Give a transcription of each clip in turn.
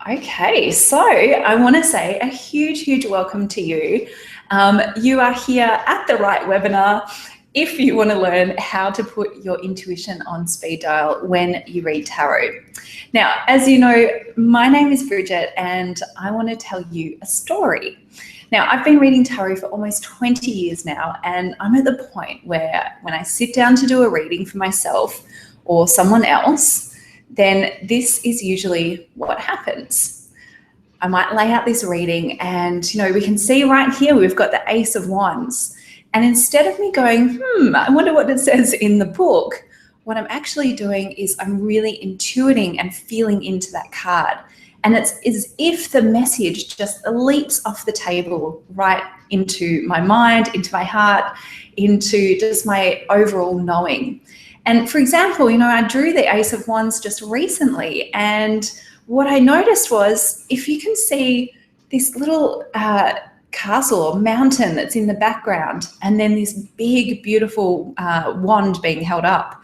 Okay, so I want to say a huge welcome to you. You are here at the right webinar if you want to learn how to put your intuition on speed dial when you read tarot. Now, as you know, my name is Bridget and I want to tell you a story. Now, I've been reading tarot for almost 20 years now, and I'm at the point where when I sit down to do a reading for myself or someone else, then this is usually what happens. I might lay out this reading and, we can see right here, we've got the Ace of Wands. And instead of me going, I wonder what it says in the book, what I'm actually doing is I'm really intuiting and feeling into that card. And it's as if the message just leaps off the table right into my mind, into my heart, into just my overall knowing. And for example, I drew the Ace of Wands just recently, and what I noticed was if you can see this little castle or mountain that's in the background, and then this big, beautiful wand being held up.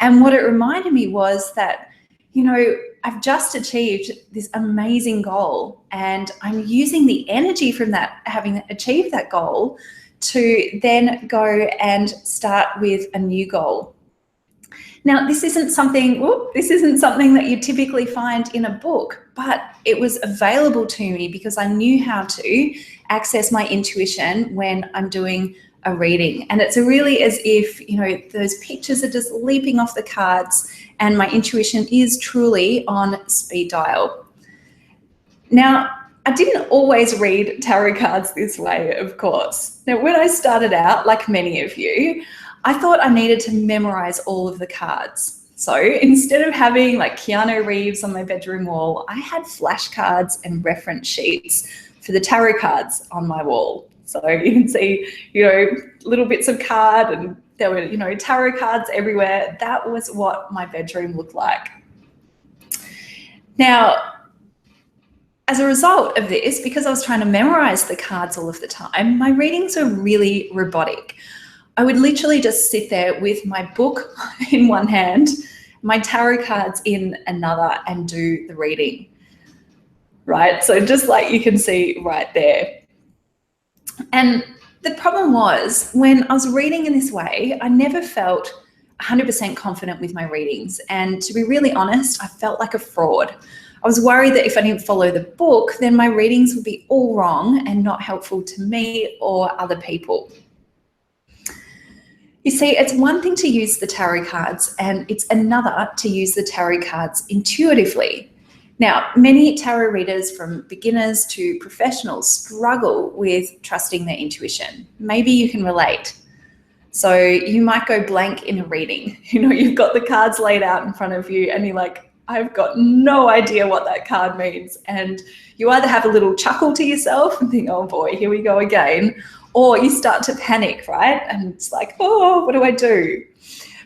And what it reminded me was that, I've just achieved this amazing goal, and I'm using the energy from that, having achieved that goal, to then go and start with a new goal. Now, this isn't something that you typically find in a book, but it was available to me because I knew how to access my intuition when I'm doing a reading. And it's really as if, those pictures are just leaping off the cards and my intuition is truly on speed dial. Now, I didn't always read tarot cards this way, of course. Now, when I started out, like many of you, I thought I needed to memorize all of the cards. So instead of having like Keanu Reeves on my bedroom wall, I had flashcards and reference sheets for the tarot cards on my wall. So you can see, little bits of card, and there were, tarot cards everywhere. That was what my bedroom looked like. Now, as a result of this, because I was trying to memorize the cards all of the time, my readings are really robotic. I would literally just sit there with my book in one hand, my tarot cards in another, and do the reading, right? So just like you can see right there. And the problem was, when I was reading in this way, I never felt 100% confident with my readings. And to be really honest, I felt like a fraud. I was worried that if I didn't follow the book, then my readings would be all wrong and not helpful to me or other people. You see, it's one thing to use the tarot cards, and it's another to use the tarot cards intuitively. Now, many tarot readers, from beginners to professionals, struggle with trusting their intuition. Maybe you can relate. So you might go blank in a reading. You've got the cards laid out in front of you and you're like, I've got no idea what that card means. And you either have a little chuckle to yourself and think, oh boy, here we go again. Or you start to panic, right? And it's like, oh, what do I do?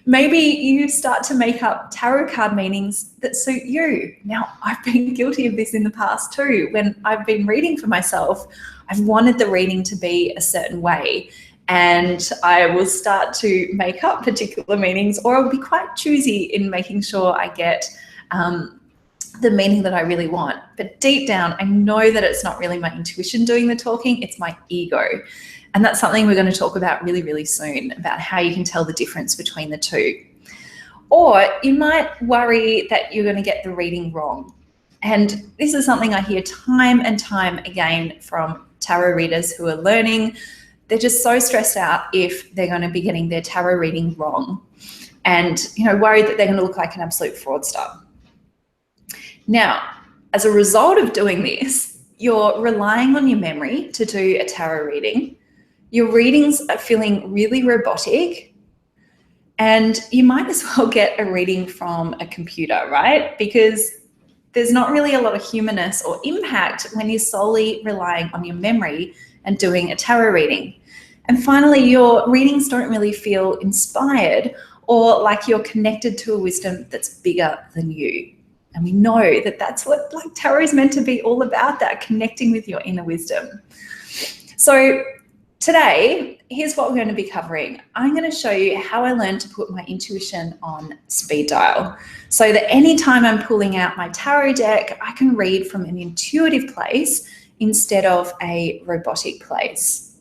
Maybe you start to make up tarot card meanings that suit you. Now, I've been guilty of this in the past too. When I've been reading for myself, I've wanted the reading to be a certain way, and I will start to make up particular meanings, or I'll be quite choosy in making sure I get the meaning that I really want. But deep down, I know that it's not really my intuition doing the talking, it's my ego. And that's something we're going to talk about really soon, about how you can tell the difference between the two. Or you might worry that you're going to get the reading wrong. And this is something I hear time and time again from tarot readers who are learning. They're just so stressed out if they're going to be getting their tarot reading wrong, and worried that they're going to look like an absolute fraudster. Now, as a result of doing this, you're relying on your memory to do a tarot reading. Your readings are feeling really robotic, and you might as well get a reading from a computer, right? Because there's not really a lot of humanness or impact when you're solely relying on your memory and doing a tarot reading. And finally, your readings don't really feel inspired or like you're connected to a wisdom that's bigger than you. And we know that that's what tarot is meant to be all about, that connecting with your inner wisdom. So today, here's what we're going to be covering. I'm going to show you how I learned to put my intuition on speed dial so that anytime I'm pulling out my tarot deck, I can read from an intuitive place instead of a robotic place.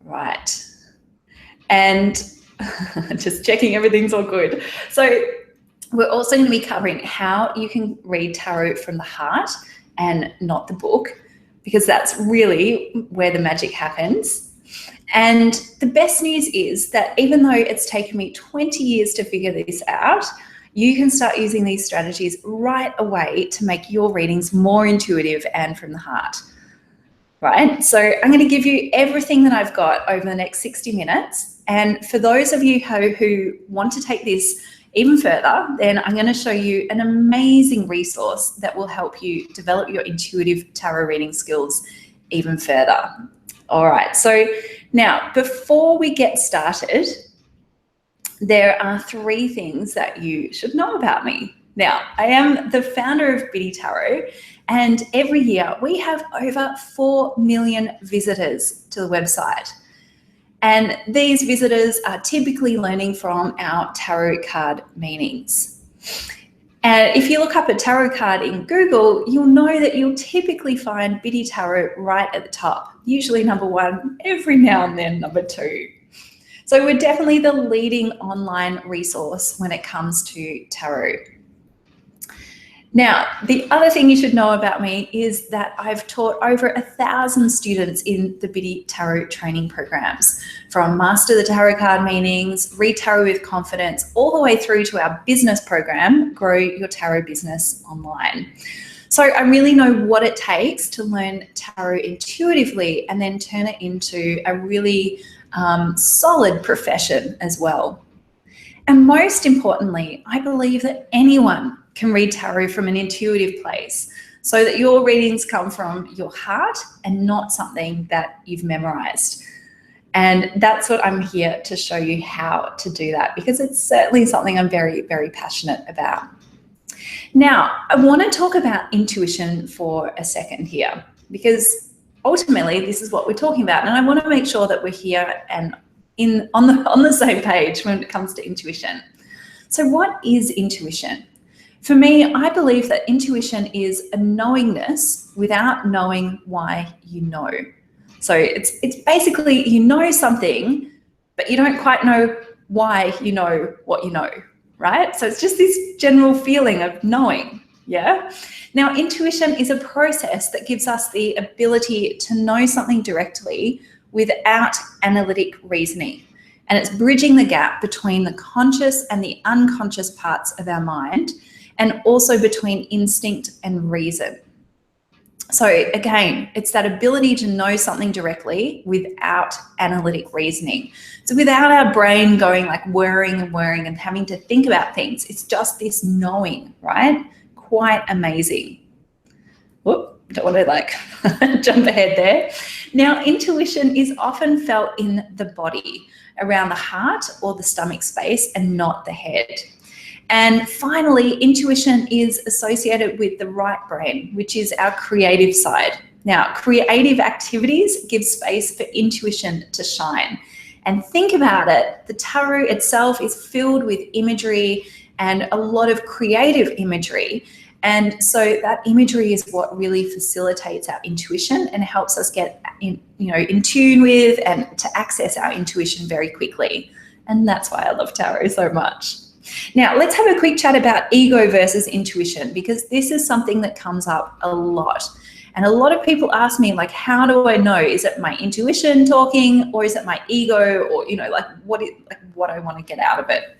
Right. And just checking everything's all good. So we're also going to be covering how you can read tarot from the heart and not the book, because that's really where the magic happens. And the best news is that even though it's taken me 20 years to figure this out, you can start using these strategies right away to make your readings more intuitive and from the heart. Right? So I'm going to give you everything that I've got over the next 60 minutes. And for those of you who want to take this even further, then I'm going to show you an amazing resource that will help you develop your intuitive tarot reading skills even further. All right, so now before we get started, there are 3 things that you should know about me. Now, I am the founder of Biddy Tarot, and every year we have over 4 million visitors to the website. And these visitors are typically learning from our tarot card meanings. And if you look up a tarot card in Google, you'll know that you'll typically find Biddy Tarot right at the top, usually number 1, every now and then number 2. So we're definitely the leading online resource when it comes to tarot. Now, the other thing you should know about me is that I've taught over 1,000 students in the Biddy Tarot training programs, from Master the Tarot Card Meanings, Read Tarot with Confidence, all the way through to our business program, Grow Your Tarot Business Online. So I really know what it takes to learn tarot intuitively and then turn it into a really solid profession as well. And most importantly, I believe that anyone can read tarot from an intuitive place so that your readings come from your heart and not something that you've memorized. And that's what I'm here to show you how to do that, because it's certainly something I'm very, very passionate about. Now, I want to talk about intuition for a second here, because ultimately this is what we're talking about. And I want to make sure that we're here and on the same page when it comes to intuition. So what is intuition? For me, I believe that intuition is a knowingness without knowing why you know. So it's basically you know something, but you don't quite know why you know what you know, right? So it's just this general feeling of knowing, yeah? Now, intuition is a process that gives us the ability to know something directly without analytic reasoning. And it's bridging the gap between the conscious and the unconscious parts of our mind, and also between instinct and reason. So again, it's that ability to know something directly without analytic reasoning. So without our brain going like whirring and having to think about things, it's just this knowing, right? Quite amazing. Whoop, don't want to like jump ahead there. Now, intuition is often felt in the body, around the heart or the stomach space, and not the head. And finally, intuition is associated with the right brain, which is our creative side. Now, creative activities give space for intuition to shine. And think about it, the tarot itself is filled with imagery and a lot of creative imagery. And so that imagery is what really facilitates our intuition and helps us get in tune with and to access our intuition very quickly. And that's why I love tarot so much. Now, let's have a quick chat about ego versus intuition, because this is something that comes up a lot. And a lot of people ask me, like, how do I know? Is it my intuition talking, or is it my ego, or, what I want to get out of it?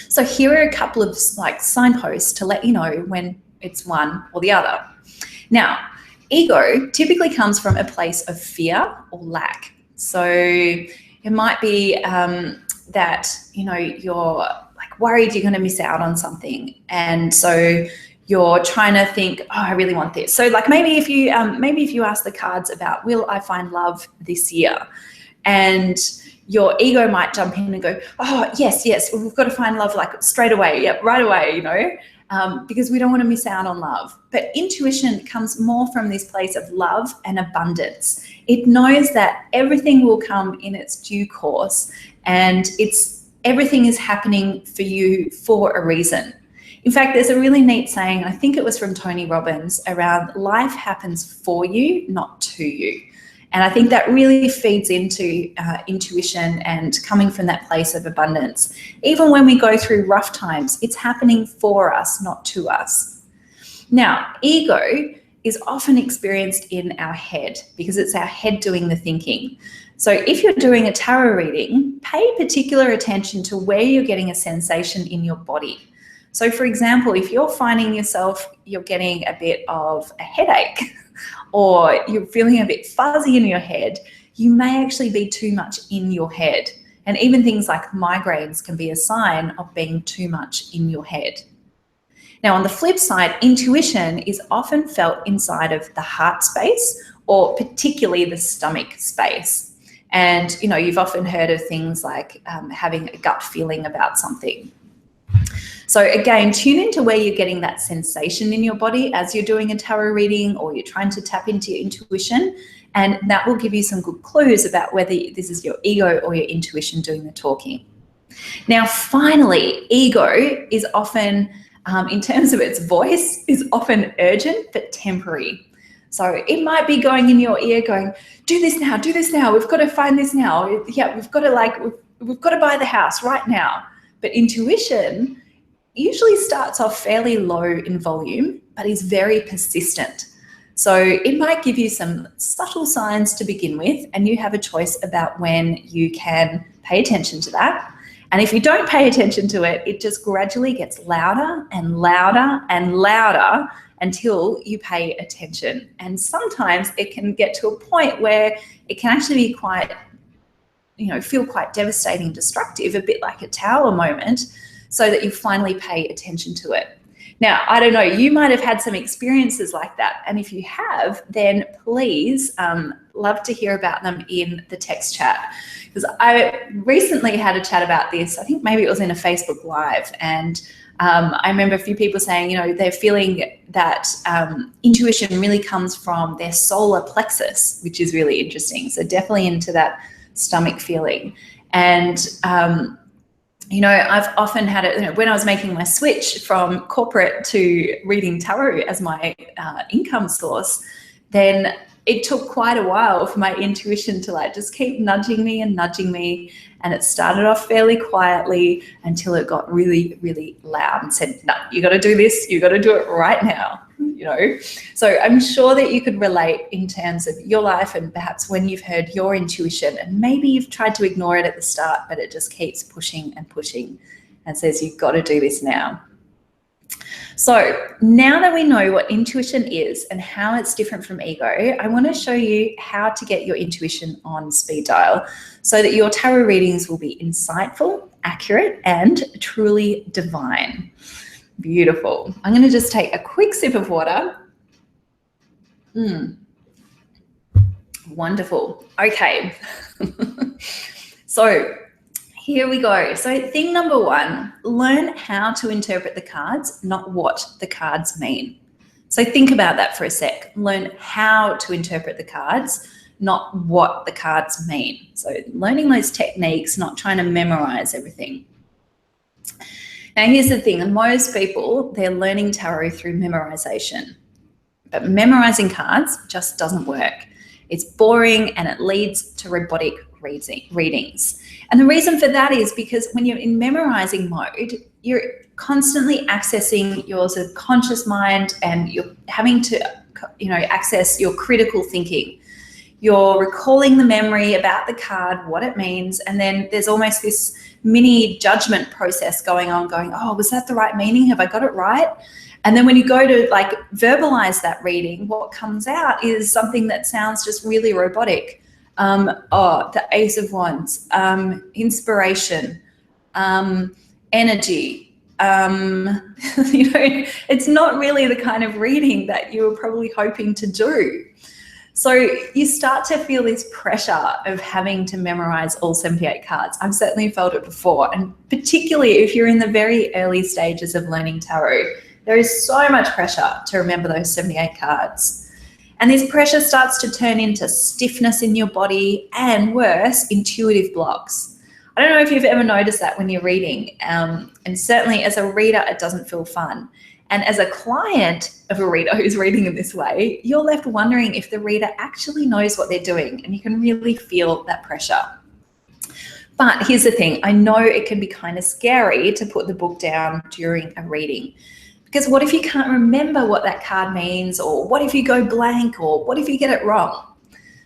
So here are a couple of signposts to let you know when it's one or the other. Now, ego typically comes from a place of fear or lack. So it might be that, you're like worried you're going to miss out on something. And so you're trying to think, oh, I really want this. So like maybe if you ask the cards about, will I find love this year? And your ego might jump in and go, oh, yes, we've got to find love like straight away, right away, because we don't want to miss out on love. But intuition comes more from this place of love and abundance. It knows that everything will come in its due course, and everything is happening for you for a reason. In fact, there's a really neat saying, I think it was from Tony Robbins, around life happens for you, not to you. And I think that really feeds into intuition and coming from that place of abundance. Even when we go through rough times, it's happening for us, not to us. Now, ego is often experienced in our head because it's our head doing the thinking. So if you're doing a tarot reading, pay particular attention to where you're getting a sensation in your body. So for example, if you're finding yourself, you're getting a bit of a headache or you're feeling a bit fuzzy in your head, you may actually be too much in your head. And even things like migraines can be a sign of being too much in your head. Now, on the flip side, intuition is often felt inside of the heart space or particularly the stomach space. And, you know, you've often heard of things like having a gut feeling about something. So again, tune into where you're getting that sensation in your body as you're doing a tarot reading or you're trying to tap into your intuition, and that will give you some good clues about whether this is your ego or your intuition doing the talking. Now, finally, ego is often, in terms of its voice, is often urgent but temporary. So it might be going in your ear going, do this now, we've got to find this now. Yeah, we've got to buy the house right now. But intuition usually starts off fairly low in volume, but is very persistent. So it might give you some subtle signs to begin with, and you have a choice about when you can pay attention to that. And if you don't pay attention to it, it just gradually gets louder and louder and louder until you pay attention. And sometimes it can get to a point where it can actually be quite, feel quite devastating, destructive, a bit like a tower moment, so that you finally pay attention to it. Now, I don't know, you might have had some experiences like that. And if you have, then please love to hear about them in the text chat. Because I recently had a chat about this. I think maybe it was in a Facebook Live. And I remember a few people saying, they're feeling that intuition really comes from their solar plexus, which is really interesting. So definitely into that stomach feeling. And I've often had it, when I was making my switch from corporate to reading tarot as my income source, then it took quite a while for my intuition to just keep nudging me. And it started off fairly quietly until it got really, really loud and said, no, you got to do this. You got to do it right now. So I'm sure that you could relate in terms of your life and perhaps when you've heard your intuition and maybe you've tried to ignore it at the start, but it just keeps pushing and pushing and says, you've got to do this now. So now that we know what intuition is and how it's different from ego, I want to show you how to get your intuition on speed dial so that your tarot readings will be insightful, accurate, and truly divine. Beautiful. I'm going to just take a quick sip of water. Wonderful. Okay. So here we go. So thing number one, learn how to interpret the cards, not what the cards mean. So think about that for a sec. Learn how to interpret the cards, not what the cards mean. So learning those techniques, not trying to memorize everything. Now, here's the thing. Most people, they're learning tarot through memorization. But memorizing cards just doesn't work. It's boring and it leads to robotic readings. And the reason for that is because when you're in memorizing mode, you're constantly accessing your subconscious mind and you're having to, access your critical thinking. You're recalling the memory about the card, what it means, and then there's almost this mini judgment process going on, oh, was that the right meaning? Have I got it right? And then when you go to verbalize that reading, what comes out is something that sounds just really robotic. The Ace of Wands, inspiration, energy. It's not really the kind of reading that you were probably hoping to do. So you start to feel this pressure of having to memorize all 78 cards. I've certainly felt it before, and particularly if you're in the very early stages of learning tarot, There is so much pressure to remember those 78 cards. And this pressure starts to turn into stiffness in your body and worse, intuitive blocks. I don't know if you've ever noticed that when you're reading, and certainly as a reader, it doesn't feel fun. And as a client of a reader who's reading in this way, you're left wondering if the reader actually knows what they're doing, and you can really feel that pressure. But here's the thing, I know it can be kind of scary to put the book down during a reading, because what if you can't remember what that card means, or what if you go blank, or what if you get it wrong?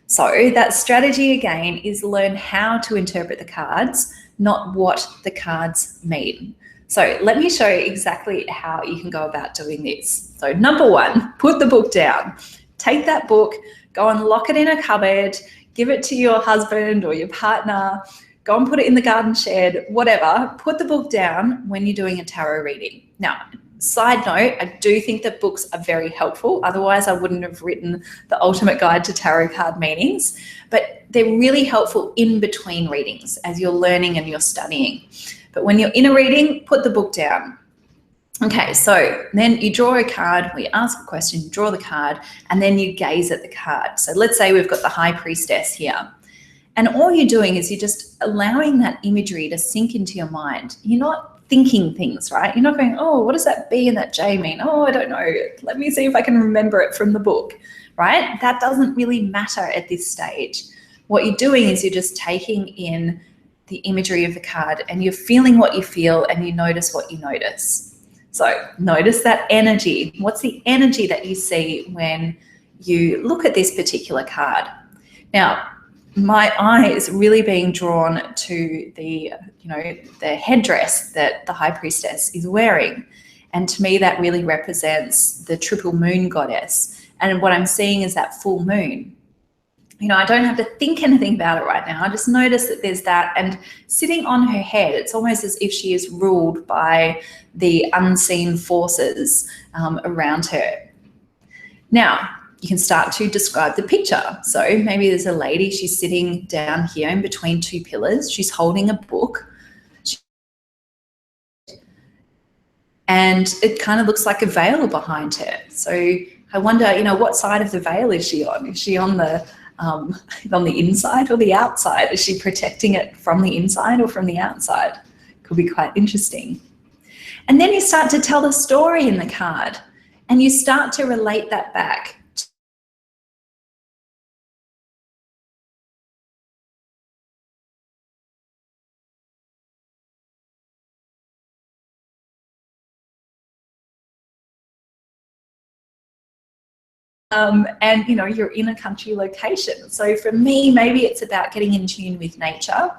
So that strategy again is learn how to interpret the cards, not what the cards mean. So let me show you exactly how you can go about doing this. So number one, put the book down. Take that book, go and lock it in a cupboard, give it to your husband or your partner, go and put it in the garden shed, whatever. Put the book down when you're doing a tarot reading. Now, side note, I do think that books are very helpful. Otherwise, I wouldn't have written The Ultimate Guide to Tarot Card Meanings. But they're really helpful in between readings as you're learning and you're studying. But when you're in a reading, put the book down. Okay, so then you draw a card, we ask a question, you draw the card, and then you gaze at the card. So let's say we've got the High Priestess here. And all you're doing is you're just allowing that imagery to sink into your mind. You're not thinking things, right? You're not going, oh, what does that B and that J mean? Oh, I don't know. Let me see if I can remember it from the book, right? That doesn't really matter at this stage. What you're doing is you're just taking in the imagery of the card, and you're feeling what you feel, and you notice what you notice. So notice that energy. What's the energy that you see when you look at this particular card? Now, my eye is really being drawn to the headdress that the High Priestess is wearing. And to me, that really represents the triple moon goddess. And what I'm seeing is that full moon. I don't have to think anything about it right now. I just notice that there's that, and sitting on her head, it's almost as if she is ruled by the unseen forces around her. Now, you can start to describe the picture. So maybe there's a lady, she's sitting down here in between two pillars. She's holding a book. And it kind of looks like a veil behind her. So I wonder, what side of the veil is she on? Is she on the inside or the outside? Is she protecting it from the inside or from the outside? Could be quite interesting. And then you start to tell the story in the card, and you start to relate that back. And you're in a country location. So for me, maybe it's about getting in tune with nature.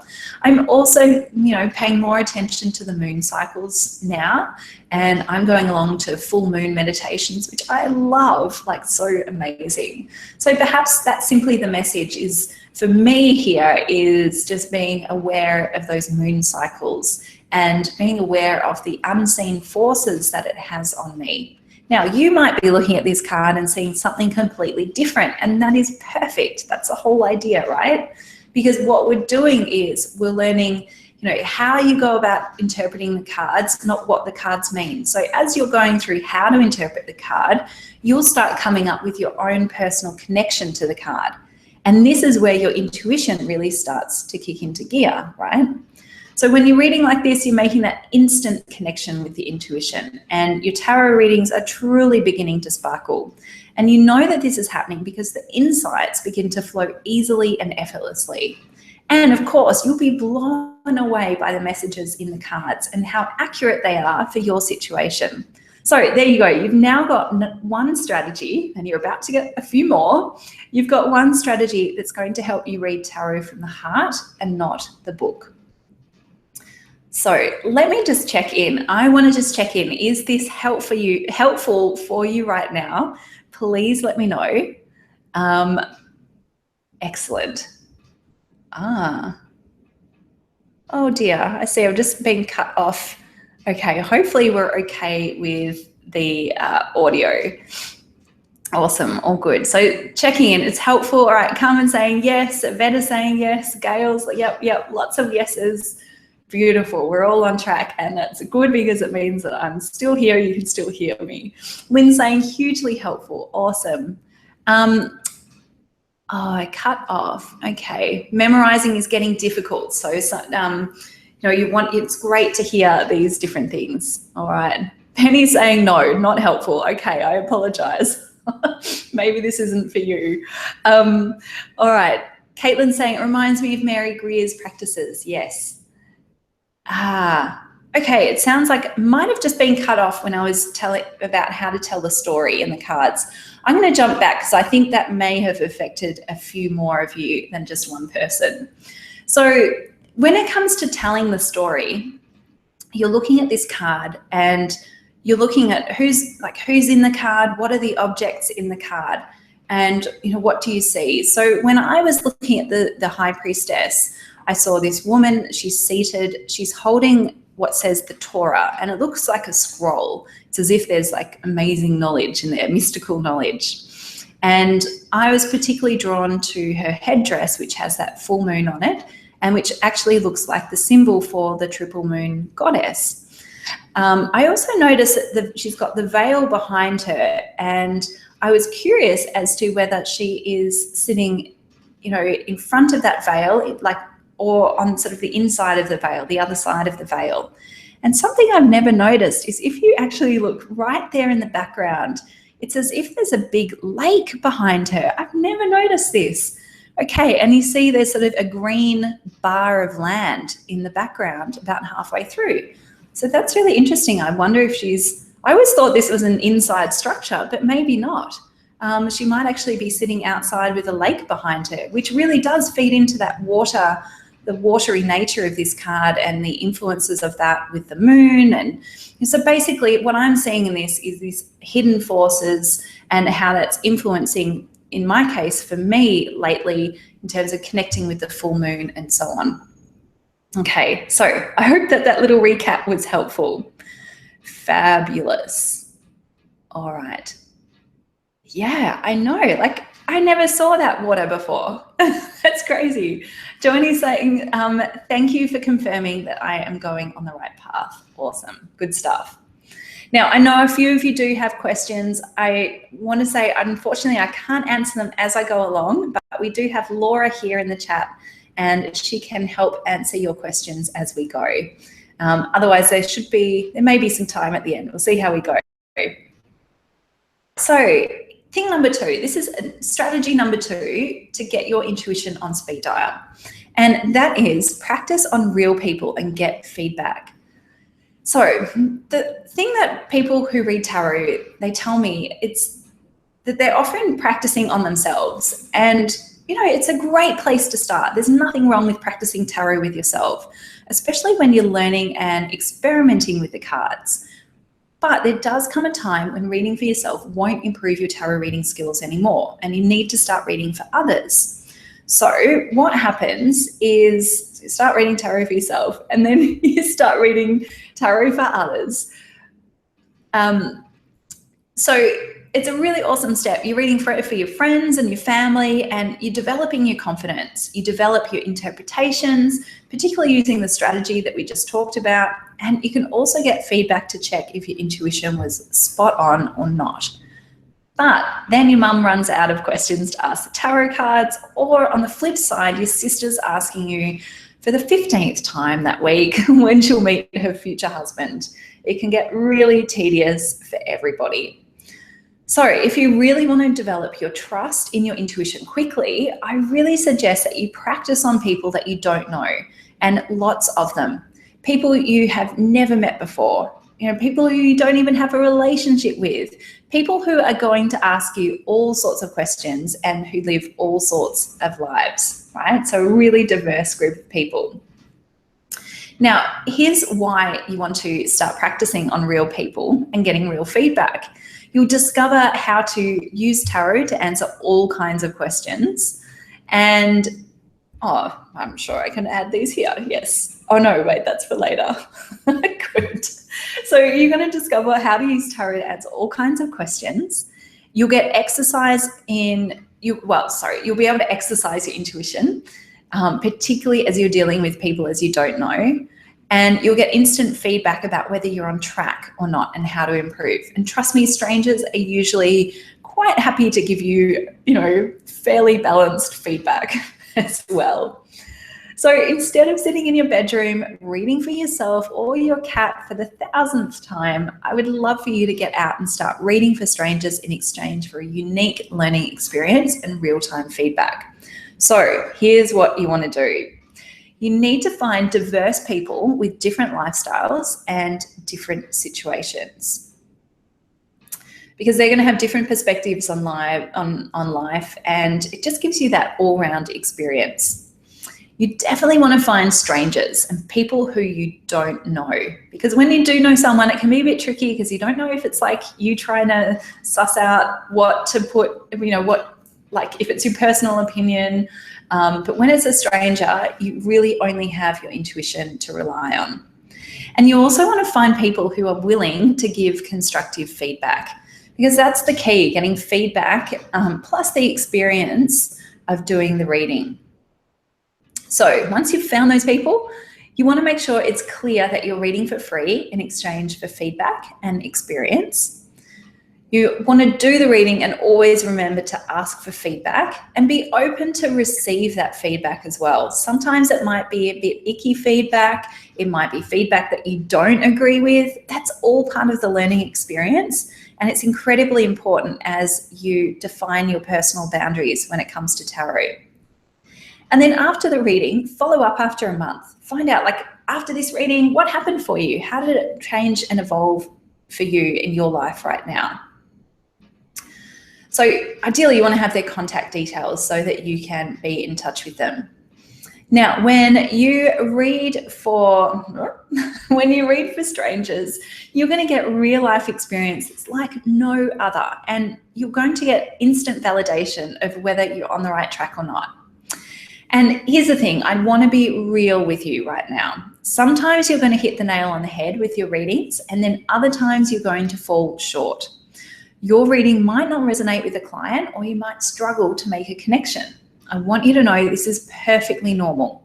I'm also, paying more attention to the moon cycles now, and I'm going along to full moon meditations, which I love, like so amazing. So perhaps that's simply the message is, for me here, is just being aware of those moon cycles and being aware of the unseen forces that it has on me. Now, you might be looking at this card and seeing something completely different, and that is perfect. That's the whole idea, right? Because what we're doing is we're learning, how you go about interpreting the cards, not what the cards mean. So as you're going through how to interpret the card, you'll start coming up with your own personal connection to the card. And this is where your intuition really starts to kick into gear, right? So when you're reading like this, you're making that instant connection with the intuition, and your tarot readings are truly beginning to sparkle. And you know that this is happening because the insights begin to flow easily and effortlessly. And of course, you'll be blown away by the messages in the cards and how accurate they are for your situation. So there you go. You've now got one strategy, and you're about to get a few more. You've got one strategy that's going to help you read tarot from the heart and not the book. So let me just check in. I want to just check in. Is this helpful for you right now? Please let me know. Excellent. Oh dear, I see I've just been cut off. Okay, hopefully we're okay with the audio. Awesome, all good. So checking in, it's helpful. All right, Carmen saying yes, Veta saying yes, Gail's, yep, lots of yeses. Beautiful. We're all on track, and that's good because it means that I'm still here. You can still hear me. Lynn saying hugely helpful. Awesome. Oh, I cut off. Okay. Memorizing is getting difficult. So it's great to hear these different things. All right. Penny saying no, not helpful. Okay, I apologize. Maybe this isn't for you. All right. Caitlin saying it reminds me of Mary Greer's practices. Yes. Okay. It sounds like it might have just been cut off when I was telling about how to tell the story in the cards. I'm going to jump back because I think that may have affected a few more of you than just one person. So when it comes to telling the story, you're looking at this card and you're looking at who's in the card, what are the objects in the card, and what do you see? So when I was looking at the High Priestess, I saw this woman, she's seated, she's holding what says the Torah, and it looks like a scroll. It's as if there's like amazing knowledge in there, mystical knowledge. And I was particularly drawn to her headdress, which has that full moon on it, and which actually looks like the symbol for the triple moon goddess. I also noticed that she's got the veil behind her, and I was curious as to whether she is sitting, in front of that veil, or on sort of the inside of the veil, the other side of the veil. And something I've never noticed is if you actually look right there in the background, it's as if there's a big lake behind her. I've never noticed this. Okay, and you see there's sort of a green bar of land in the background about halfway through. So that's really interesting. I wonder if I always thought this was an inside structure, but maybe not. She might actually be sitting outside with a lake behind her, which really does feed into that the watery nature of this card and the influences of that with the moon. And so basically what I'm seeing in this is these hidden forces and how that's influencing, in my case, for me lately, in terms of connecting with the full moon and so on. Okay, so I hope that little recap was helpful. Fabulous. All right. Yeah, I know. I never saw that water before. That's crazy. Joannie's saying, thank you for confirming that I am going on the right path. Awesome. Good stuff. Now, I know a few of you do have questions. I want to say, unfortunately, I can't answer them as I go along, but we do have Laura here in the chat, and she can help answer your questions as we go. Otherwise, there may be some time at the end. We'll see how we go. So thing number 2, this is strategy number 2 to get your intuition on speed dial. And that is practice on real people and get feedback. So the thing that people who read tarot, they tell me, it's that they're often practicing on themselves. And it's a great place to start. There's nothing wrong with practicing tarot with yourself, especially when you're learning and experimenting with the cards. But there does come a time when reading for yourself won't improve your tarot reading skills anymore, and you need to start reading for others. So what happens is you start reading tarot for yourself, and then you start reading tarot for others. So it's a really awesome step. You're reading for your friends and your family, and you're developing your confidence. You develop your interpretations, particularly using the strategy that we just talked about. And you can also get feedback to check if your intuition was spot on or not. But then your mum runs out of questions to ask the tarot cards, or on the flip side, your sister's asking you for the 15th time that week when she'll meet her future husband. It can get really tedious for everybody. So if you really want to develop your trust in your intuition quickly, I really suggest that you practice on people that you don't know, and lots of them. People you have never met before, people who you don't even have a relationship with, people who are going to ask you all sorts of questions and who live all sorts of lives, right? So a really diverse group of people. Now, here's why you want to start practicing on real people and getting real feedback. You'll discover how to use tarot to answer all kinds of questions. And, I'm sure I can add these here. Yes. Oh, no, wait, that's for later. Good. So you're going to discover how to use tarot to answer all kinds of questions. You'll get exercise you'll be able to exercise your intuition, particularly as you're dealing with people as you don't know. And you'll get instant feedback about whether you're on track or not and how to improve. And trust me, strangers are usually quite happy to give you, fairly balanced feedback as well. So instead of sitting in your bedroom reading for yourself or your cat for the 1000th time, I would love for you to get out and start reading for strangers in exchange for a unique learning experience and real-time feedback. So here's what you want to do. You need to find diverse people with different lifestyles and different situations, because they're going to have different perspectives on life, and it just gives you that all-round experience. You definitely want to find strangers and people who you don't know, because when you do know someone, it can be a bit tricky because you don't know if it's like you trying to suss out what to put, if it's your personal opinion. But when it's a stranger, you really only have your intuition to rely on. And you also want to find people who are willing to give constructive feedback, because that's the key, getting feedback plus the experience of doing the reading. So once you've found those people, you want to make sure it's clear that you're reading for free in exchange for feedback and experience. You want to do the reading and always remember to ask for feedback and be open to receive that feedback as well. Sometimes it might be a bit icky feedback. It might be feedback that you don't agree with. That's all part of the learning experience. And it's incredibly important as you define your personal boundaries when it comes to tarot. And then after the reading, follow up after a month. Find out, after this reading, what happened for you? How did it change and evolve for you in your life right now? So ideally, you want to have their contact details so that you can be in touch with them. Now, when you read for strangers, you're going to get real life experiences like no other, and you're going to get instant validation of whether you're on the right track or not. And here's the thing, I want to be real with you right now. Sometimes you're going to hit the nail on the head with your readings, and then other times you're going to fall short. Your reading might not resonate with a client, or you might struggle to make a connection. I want you to know this is perfectly normal.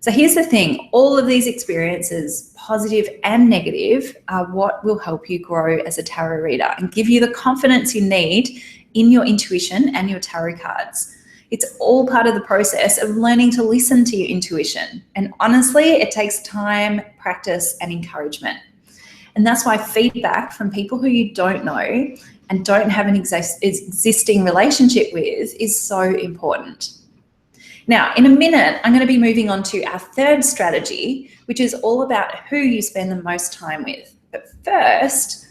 So here's the thing, all of these experiences, positive and negative, are what will help you grow as a tarot reader and give you the confidence you need in your intuition and your tarot cards. It's all part of the process of learning to listen to your intuition. And honestly, it takes time, practice, and encouragement. And that's why feedback from people who you don't know and don't have an existing relationship with is so important. Now, in a minute, I'm going to be moving on to our third strategy, which is all about who you spend the most time with. But first,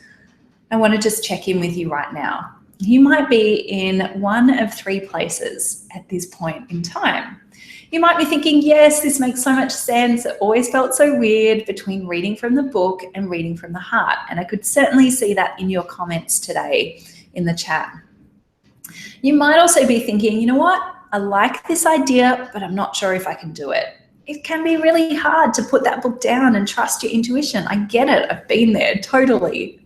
I want to just check in with you right now. You might be in one of three places at this point in time. You might be thinking, yes, this makes so much sense. It always felt so weird between reading from the book and reading from the heart. And I could certainly see that in your comments today in the chat. You might also be thinking, you know what? I like this idea, but I'm not sure if I can do it. It can be really hard to put that book down and trust your intuition. I get it. I've been there, totally.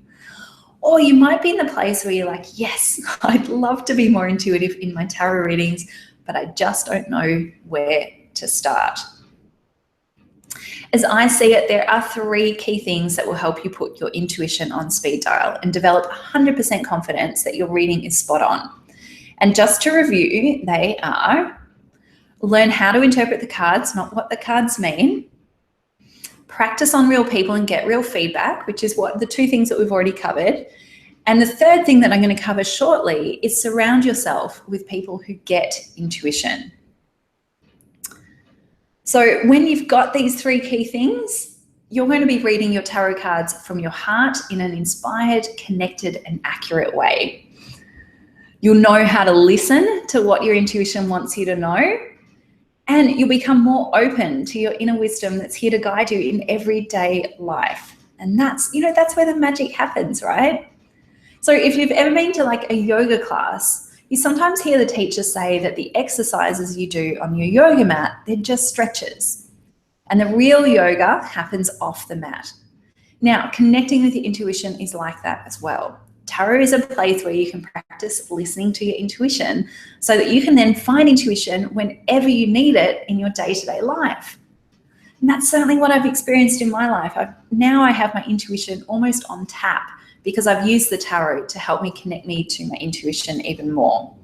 Or you might be in the place where you're like, yes, I'd love to be more intuitive in my tarot readings, but I just don't know where to start. As I see it, there are three key things that will help you put your intuition on speed dial and develop 100% confidence that your reading is spot on. And just to review, they are: learn how to interpret the cards, not what the cards mean; practice on real people and get real feedback, which is what the two things that we've already covered. And the third thing that I'm going to cover shortly is surround yourself with people who get intuition. So when you've got these three key things, you're going to be reading your tarot cards from your heart in an inspired, connected, and accurate way. You'll know how to listen to what your intuition wants you to know, and you'll become more open to your inner wisdom that's here to guide you in everyday life. And that's where the magic happens, right? So if you've ever been to like a yoga class, you sometimes hear the teacher say that the exercises you do on your yoga mat, they're just stretches. And the real yoga happens off the mat. Now, connecting with your intuition is like that as well. Tarot is a place where you can practice listening to your intuition so that you can then find intuition whenever you need it in your day-to-day life. And that's certainly what I've experienced in my life. Now I have my intuition almost on tap because I've used the tarot to help me connect me to my intuition even more.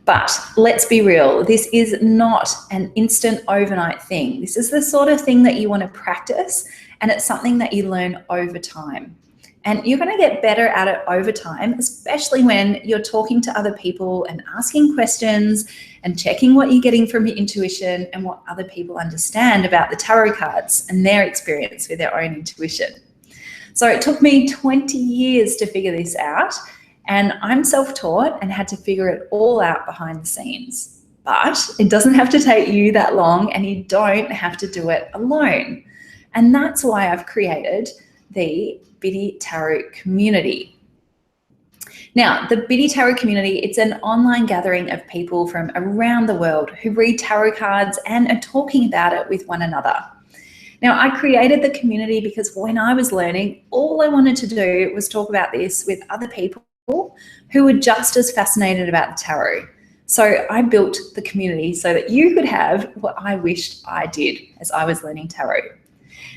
But let's be real, this is not an instant overnight thing. This is the sort of thing that you want to practice, and it's something that you learn over time. And you're going to get better at it over time, especially when you're talking to other people and asking questions and checking what you're getting from your intuition and what other people understand about the tarot cards and their experience with their own intuition. So it took me 20 years to figure this out, and I'm self-taught and had to figure it all out behind the scenes. But it doesn't have to take you that long, and you don't have to do it alone. And that's why I've created the Biddy Tarot community. Now, the Biddy Tarot community, it's an online gathering of people from around the world who read tarot cards and are talking about it with one another. Now, I created the community because when I was learning, all I wanted to do was talk about this with other people who were just as fascinated about the tarot. So I built the community so that you could have what I wished I did as I was learning tarot.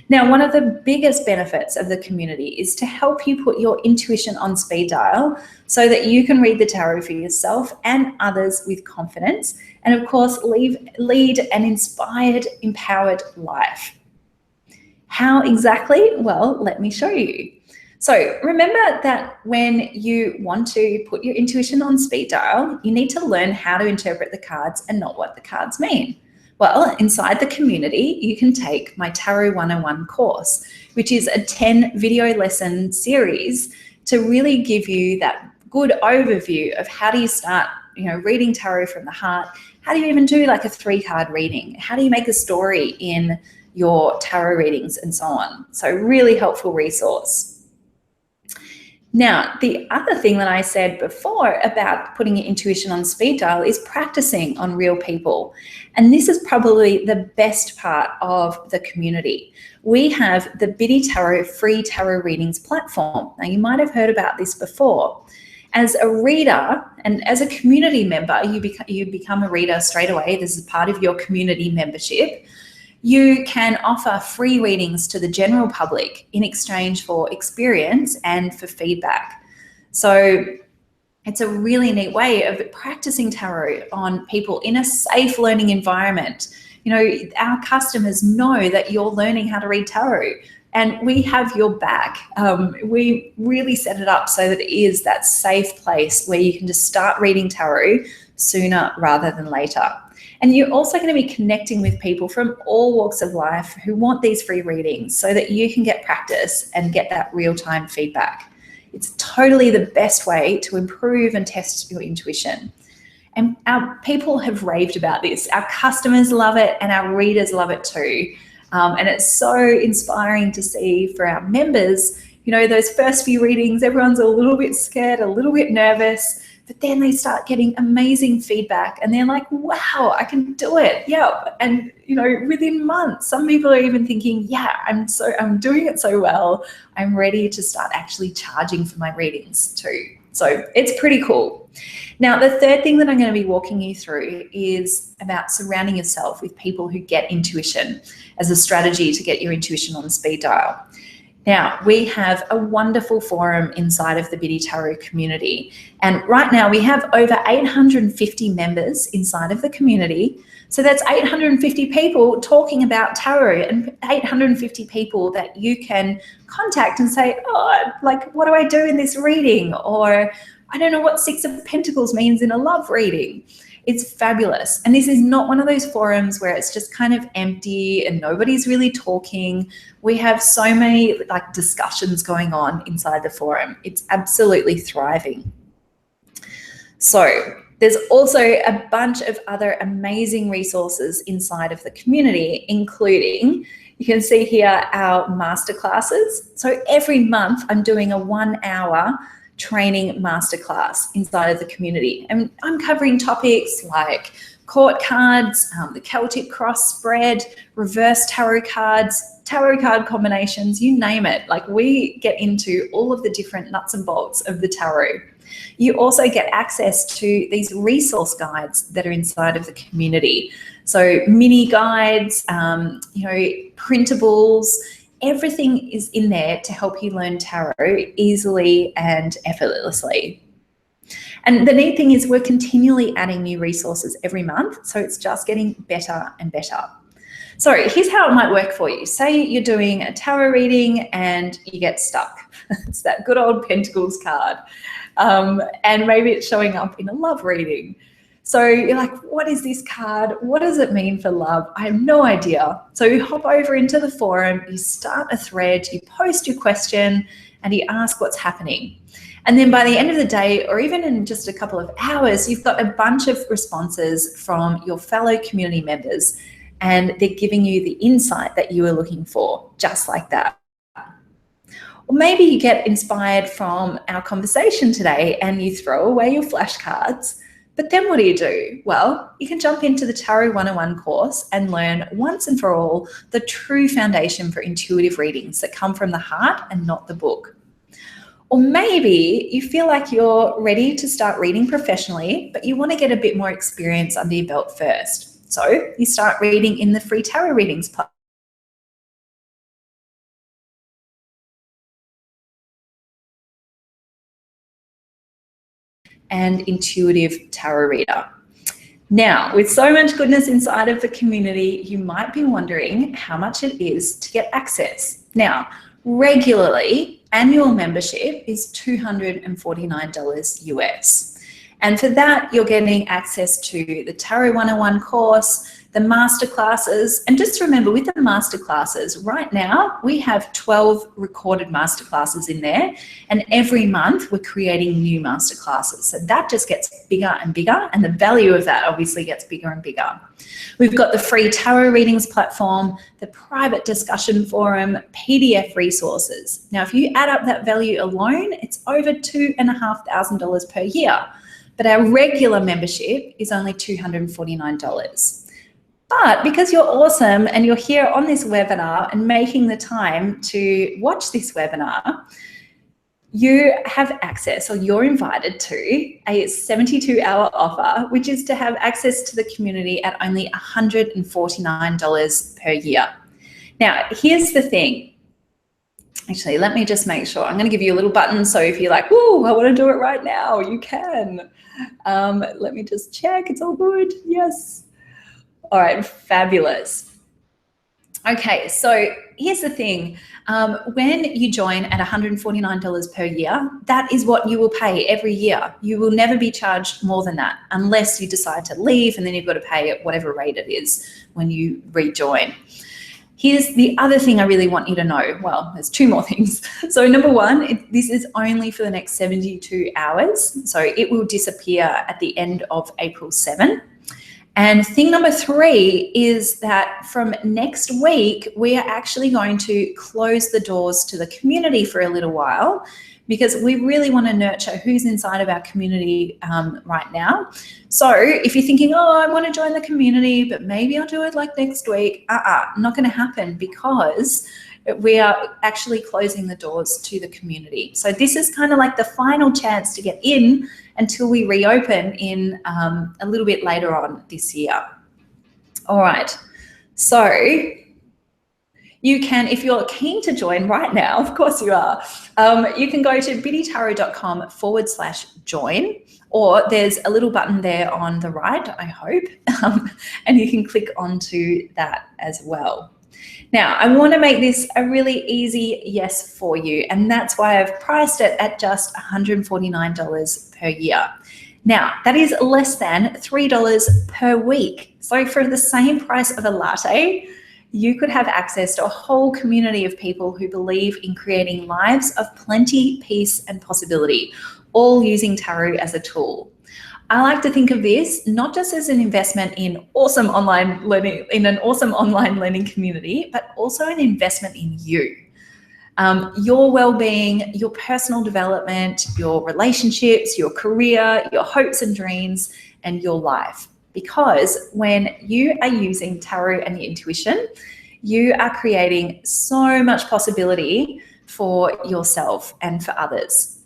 Now, one of the biggest benefits of the community is to help you put your intuition on speed dial so that you can read the tarot for yourself and others with confidence, and of course, lead an inspired, empowered life. How exactly? Well, let me show you. So remember that when you want to put your intuition on speed dial, you need to learn how to interpret the cards and not what the cards mean. Well, inside the community, you can take my Tarot 101 course, which is a 10 video lesson series to really give you that good overview of how do you start, reading tarot from the heart. How do you even do like a 3-card reading? How do you make a story in your tarot readings and so on? So really helpful resource. Now, the other thing that I said before about putting your intuition on speed dial is practicing on real people. And this is probably the best part of the community. We have the Biddy Tarot free tarot readings platform. Now, you might have heard about this before. As a reader and as a community member, you become a reader straight away. This is part of your community membership. You can offer free readings to the general public in exchange for experience and for feedback. So it's a really neat way of practicing tarot on people in a safe learning environment. Our customers know that you're learning how to read tarot, and we have your back. We really set it up so that it is that safe place where you can just start reading tarot sooner rather than later. And you're also going to be connecting with people from all walks of life who want these free readings so that you can get practice and get that real-time feedback. It's totally the best way to improve and test your intuition. And our people have raved about this. Our customers love it and our readers love it too. And it's so inspiring to see for our members, those first few readings, everyone's a little bit scared, a little bit nervous, but then they start getting amazing feedback and they're like, wow, I can do it. Yep. And, within months, some people are even thinking, yeah, I'm doing it so well. I'm ready to start actually charging for my readings too. So it's pretty cool. Now, the third thing that I'm going to be walking you through is about surrounding yourself with people who get intuition as a strategy to get your intuition on the speed dial. Now, we have a wonderful forum inside of the Biddy Tarot community. And right now we have over 850 members inside of the community. So that's 850 people talking about tarot and 850 people that you can contact and say, oh, like, what do I do in this reading? Or I don't know what 6 of Pentacles means in a love reading. It's fabulous. And this is not one of those forums where it's just kind of empty and nobody's really talking. We have so many discussions going on inside the forum. It's absolutely thriving. So there's also a bunch of other amazing resources inside of the community, including, you can see here, our masterclasses. So every month I'm doing a 1-hour training masterclass inside of the community. And I'm covering topics like court cards, the Celtic cross spread, reverse tarot cards, tarot card combinations, you name it. Like, we get into all of the different nuts and bolts of the tarot. You also get access to these resource guides that are inside of the community. So mini guides, printables, everything is in there to help you learn tarot easily and effortlessly. And the neat thing is we're continually adding new resources every month, so it's just getting better and better. So here's how it might work for you. Say you're doing a tarot reading and you get stuck. It's that good old Pentacles card. And maybe it's showing up in a love reading. So you're like, what is this card? What does it mean for love? I have no idea. So you hop over into the forum, you start a thread, you post your question, and you ask what's happening. And then by the end of the day, or even in just a couple of hours, you've got a bunch of responses from your fellow community members, and they're giving you the insight that you were looking for, just like that. Or maybe you get inspired from our conversation today and you throw away your flashcards. But then what do? Well, you can jump into the Tarot 101 course and learn once and for all the true foundation for intuitive readings that come from the heart and not the book. Or maybe you feel like you're ready to start reading professionally, but you want to get a bit more experience under your belt first. So you start reading in the free tarot readings platform. And intuitive tarot reader. Now, with so much goodness inside of the community, you might be wondering how much it is to get access. Now, regularly, annual membership is $249 US. And for that, you're getting access to the Tarot 101 course, the masterclasses. And just remember, with the masterclasses, right now we have 12 recorded masterclasses in there, and every month we're creating new masterclasses. So that just gets bigger and bigger, and the value of that obviously gets bigger and bigger. We've got the free tarot readings platform, the private discussion forum, PDF resources. Now, if you add up that value alone, it's over $2,500 per year. But our regular membership is only $249. But because you're awesome and you're here on this webinar and making the time to watch this webinar, you have access, or you're invited to, a 72-hour offer, which is to have access to the community at only $149 per year. Now, here's the thing. Actually, let me just make sure. I'm going to give you a little button, so if you're like, "Whoa, I want to do it right now," you can. Let me just check. It's all good. Yes. All right, fabulous. Okay, so here's the thing. When you join at $149 per year, that is what you will pay every year. You will never be charged more than that unless you decide to leave, and then you've got to pay at whatever rate it is when you rejoin. Here's the other thing I really want you to know. Well, there's two more things. So number one, this is only for the next 72 hours. So it will disappear at the end of April 7. And thing number three is that from next week, we are actually going to close the doors to the community for a little while, because we really want to nurture who's inside of our community right now. So if you're thinking, oh, I want to join the community, but maybe I'll do it like next week, not going to happen, because we are actually closing the doors to the community. So this is kind of like the final chance to get in until we reopen in a little bit later on this year. All right, so you can, if you're keen to join right now, of course you are, you can go to biddytarot.com/join, or there's a little button there on the right, I hope, and you can click onto that as well. Now, I want to make this a really easy yes for you, and that's why I've priced it at just $149 per year. Now, that is less than $3 per week. So for the same price of a latte, you could have access to a whole community of people who believe in creating lives of plenty, peace, and possibility, all using tarot as a tool. I like to think of this not just as an investment in awesome online learning, in an awesome online learning community, but also an investment in you. your well-being, your personal development, your relationships, your career, your hopes and dreams, and your life. Because when you are using tarot and your intuition, you are creating so much possibility for yourself and for others.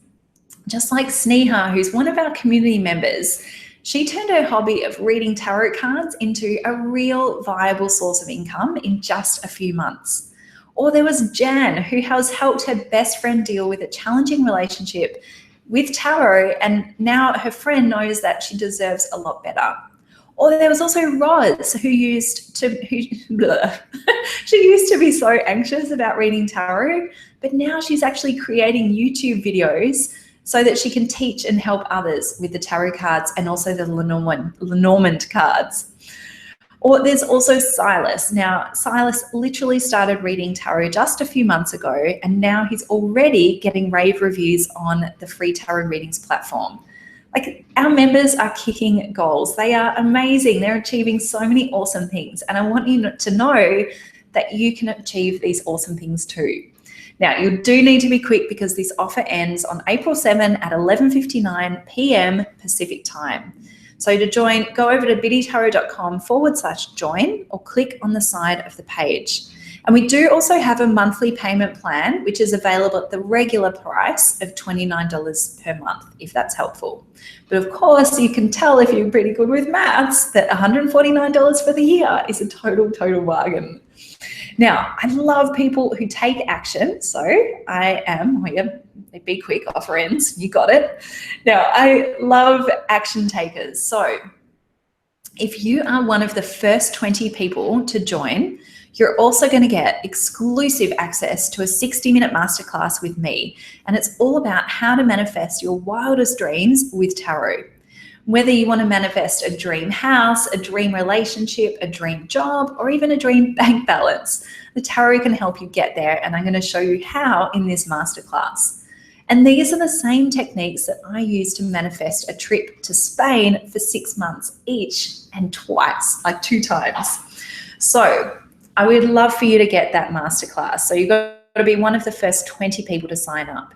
Just like Sneha, who's one of our community members, she turned her hobby of reading tarot cards into a real viable source of income in just a few months. Or there was Jan, who has helped her best friend deal with a challenging relationship with tarot, and now her friend knows that she deserves a lot better. Or there was also Roz, who used to be so anxious about reading tarot, but now she's actually creating YouTube videos so that she can teach and help others with the tarot cards and also the Lenormand cards. Or there's also Silas. Now, Silas literally started reading tarot just a few months ago, and now he's already getting rave reviews on the free tarot readings platform. Like, our members are kicking goals. They are amazing. They're achieving so many awesome things. And I want you to know that you can achieve these awesome things too. Now, you do need to be quick because this offer ends on April 7 at 11:59 p.m. Pacific time. So to join, go over to biddytarot.com/join or click on the side of the page. And we do also have a monthly payment plan, which is available at the regular price of $29 per month, if that's helpful. But of course, you can tell if you're pretty good with maths that $149 for the year is a total bargain. Now, I love people who take action. So I am, be quick, offer ends, you got it. Now, I love action takers. So if you are one of the first 20 people to join, you're also going to get exclusive access to a 60-minute masterclass with me. And it's all about how to manifest your wildest dreams with tarot. Whether you want to manifest a dream house, a dream relationship, a dream job, or even a dream bank balance, the tarot can help you get there, and I'm going to show you how in this masterclass. And these are the same techniques that I use to manifest a trip to Spain for 6 months each and twice, like 2 times. So I would love for you to get that masterclass. So you've got to be one of the first 20 people to sign up.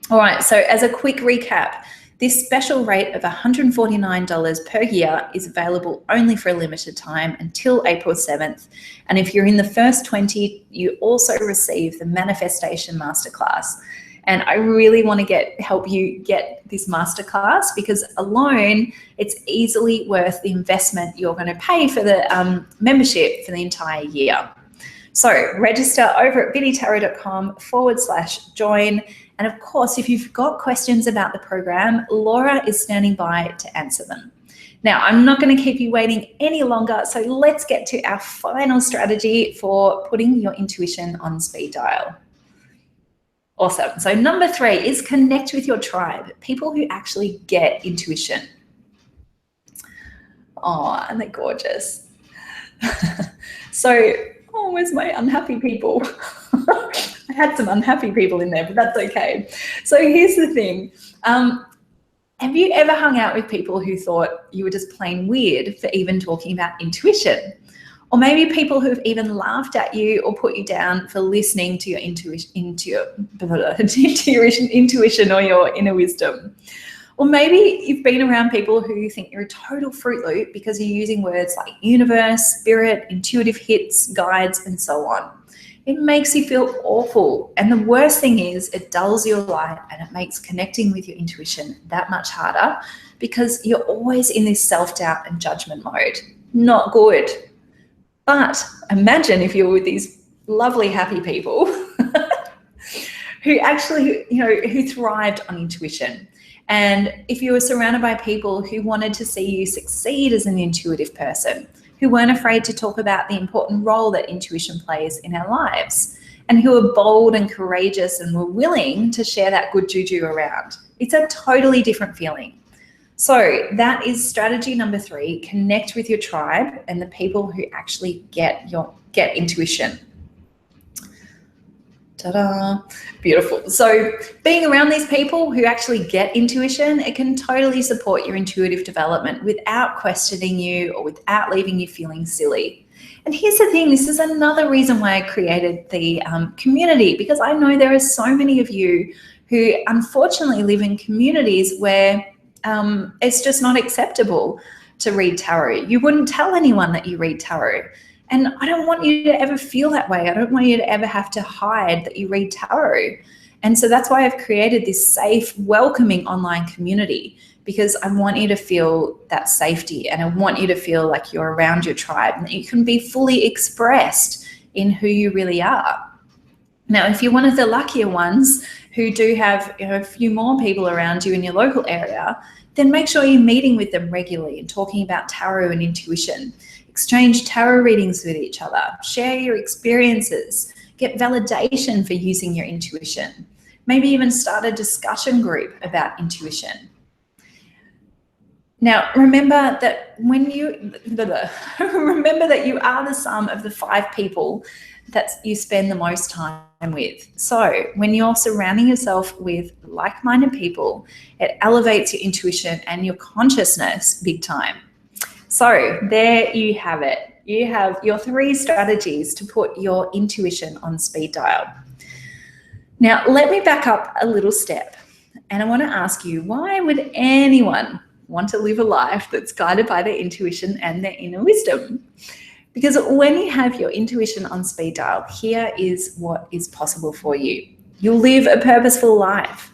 All right, so as a quick recap, this special rate of $149 per year is available only for a limited time until April 7th. And if you're in the first 20, you also receive the Manifestation Masterclass. And I really want to help you get this masterclass because alone, it's easily worth the investment you're going to pay for the membership for the entire year. So register over at biddytarot.com/join. And of course, if you've got questions about the program, Laura is standing by to answer them. Now, I'm not going to keep you waiting any longer, so let's get to our final strategy for putting your intuition on speed dial. Awesome. So number 3 is connect with your tribe, people who actually get intuition. Oh, and they're gorgeous. So, where's my unhappy people? I had some unhappy people in there, but that's okay. So here's the thing. Have you ever hung out with people who thought you were just plain weird for even talking about intuition? Or maybe people who've even laughed at you or put you down for listening to your intuition or your inner wisdom. Or maybe you've been around people who think you're a total Fruit Loop because you're using words like universe, spirit, intuitive hits, guides, and so on. It makes you feel awful. And the worst thing is it dulls your light and it makes connecting with your intuition that much harder because you're always in this self-doubt and judgment mode. Not good. But imagine if you were with these lovely, happy people who actually, who thrived on intuition. And if you were surrounded by people who wanted to see you succeed as an intuitive person, who weren't afraid to talk about the important role that intuition plays in our lives, and who were bold and courageous and were willing to share that good juju around. It's a totally different feeling. So that is strategy number 3, connect with your tribe and the people who actually get intuition. Ta-da, beautiful. So being around these people who actually get intuition, it can totally support your intuitive development without questioning you or without leaving you feeling silly. And here's the thing, this is another reason why I created the community, because I know there are so many of you who unfortunately live in communities where it's just not acceptable to read tarot. You wouldn't tell anyone that you read tarot. And I don't want you to ever feel that way. I don't want you to ever have to hide that you read tarot. And so that's why I've created this safe, welcoming online community, because I want you to feel that safety, and I want you to feel like you're around your tribe and that you can be fully expressed in who you really are. Now, if you're one of the luckier ones who do have a few more people around you in your local area, then make sure you're meeting with them regularly and talking about tarot and intuition. Exchange tarot readings with each other, share your experiences, get validation for using your intuition. Maybe even start a discussion group about intuition. Now, remember that remember that you are the sum of the 5 people that you spend the most time with. So when you're surrounding yourself with like-minded people, it elevates your intuition and your consciousness big time. So there you have it. You have your 3 strategies to put your intuition on speed dial. Now, let me back up a little step, and I want to ask you, why would anyone want to live a life that's guided by their intuition and their inner wisdom? Because when you have your intuition on speed dial, here is what is possible for you. You'll live a purposeful life.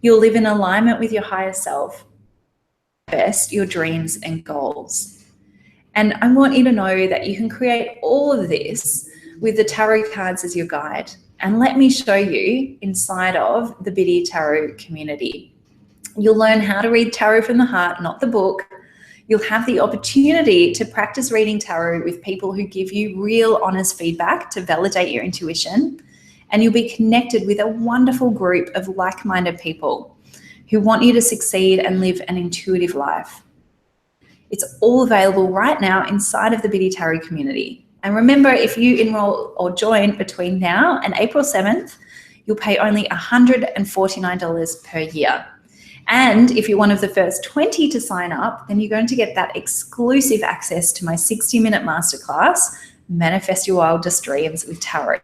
You'll live in alignment with your higher self, manifest your dreams and goals. And I want you to know that you can create all of this with the tarot cards as your guide. And let me show you inside of the Biddy Tarot community. You'll learn how to read tarot from the heart, not the book. You'll have the opportunity to practice reading tarot with people who give you real, honest feedback to validate your intuition. And you'll be connected with a wonderful group of like-minded people who want you to succeed and live an intuitive life. It's all available right now inside of the Biddy Tarot community. And remember, if you enroll or join between now and April 7th, you'll pay only $149 per year. And if you're one of the first 20 to sign up, then you're going to get that exclusive access to my 60-minute masterclass, Manifest Your Wildest Dreams with Tarot.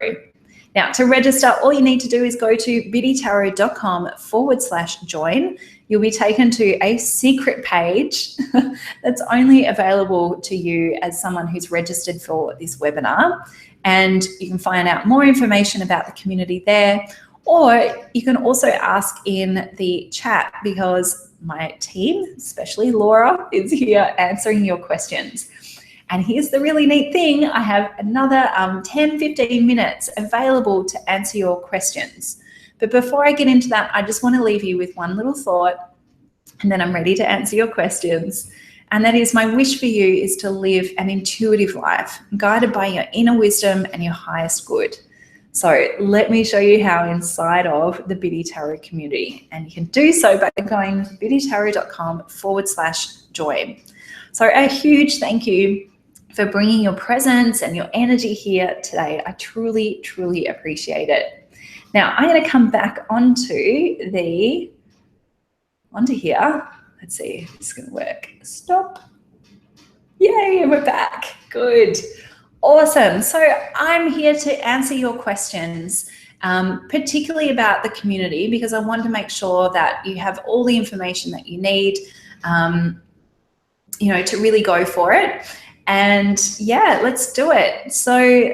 Now, to register, all you need to do is go to biddytarot.com/join. You'll be taken to a secret page that's only available to you as someone who's registered for this webinar. And you can find out more information about the community there. Or you can also ask in the chat, because my team, especially Laura, is here answering your questions. And here's the really neat thing. I have another 10-15 minutes available to answer your questions. But before I get into that, I just want to leave you with one little thought, and then I'm ready to answer your questions. And that is, my wish for you is to live an intuitive life, guided by your inner wisdom and your highest good. So let me show you how inside of the Biddy Tarot community. And you can do so by going to biddytarot.com/join. So a huge thank you for bringing your presence and your energy here today. I truly, truly appreciate it. Now I'm going to come back onto here. Let's see if this is going to work. Stop. Yay, we're back. Good. Awesome. So I'm here to answer your questions, particularly about the community, because I want to make sure that you have all the information that you need, to really go for it. And yeah, let's do it. So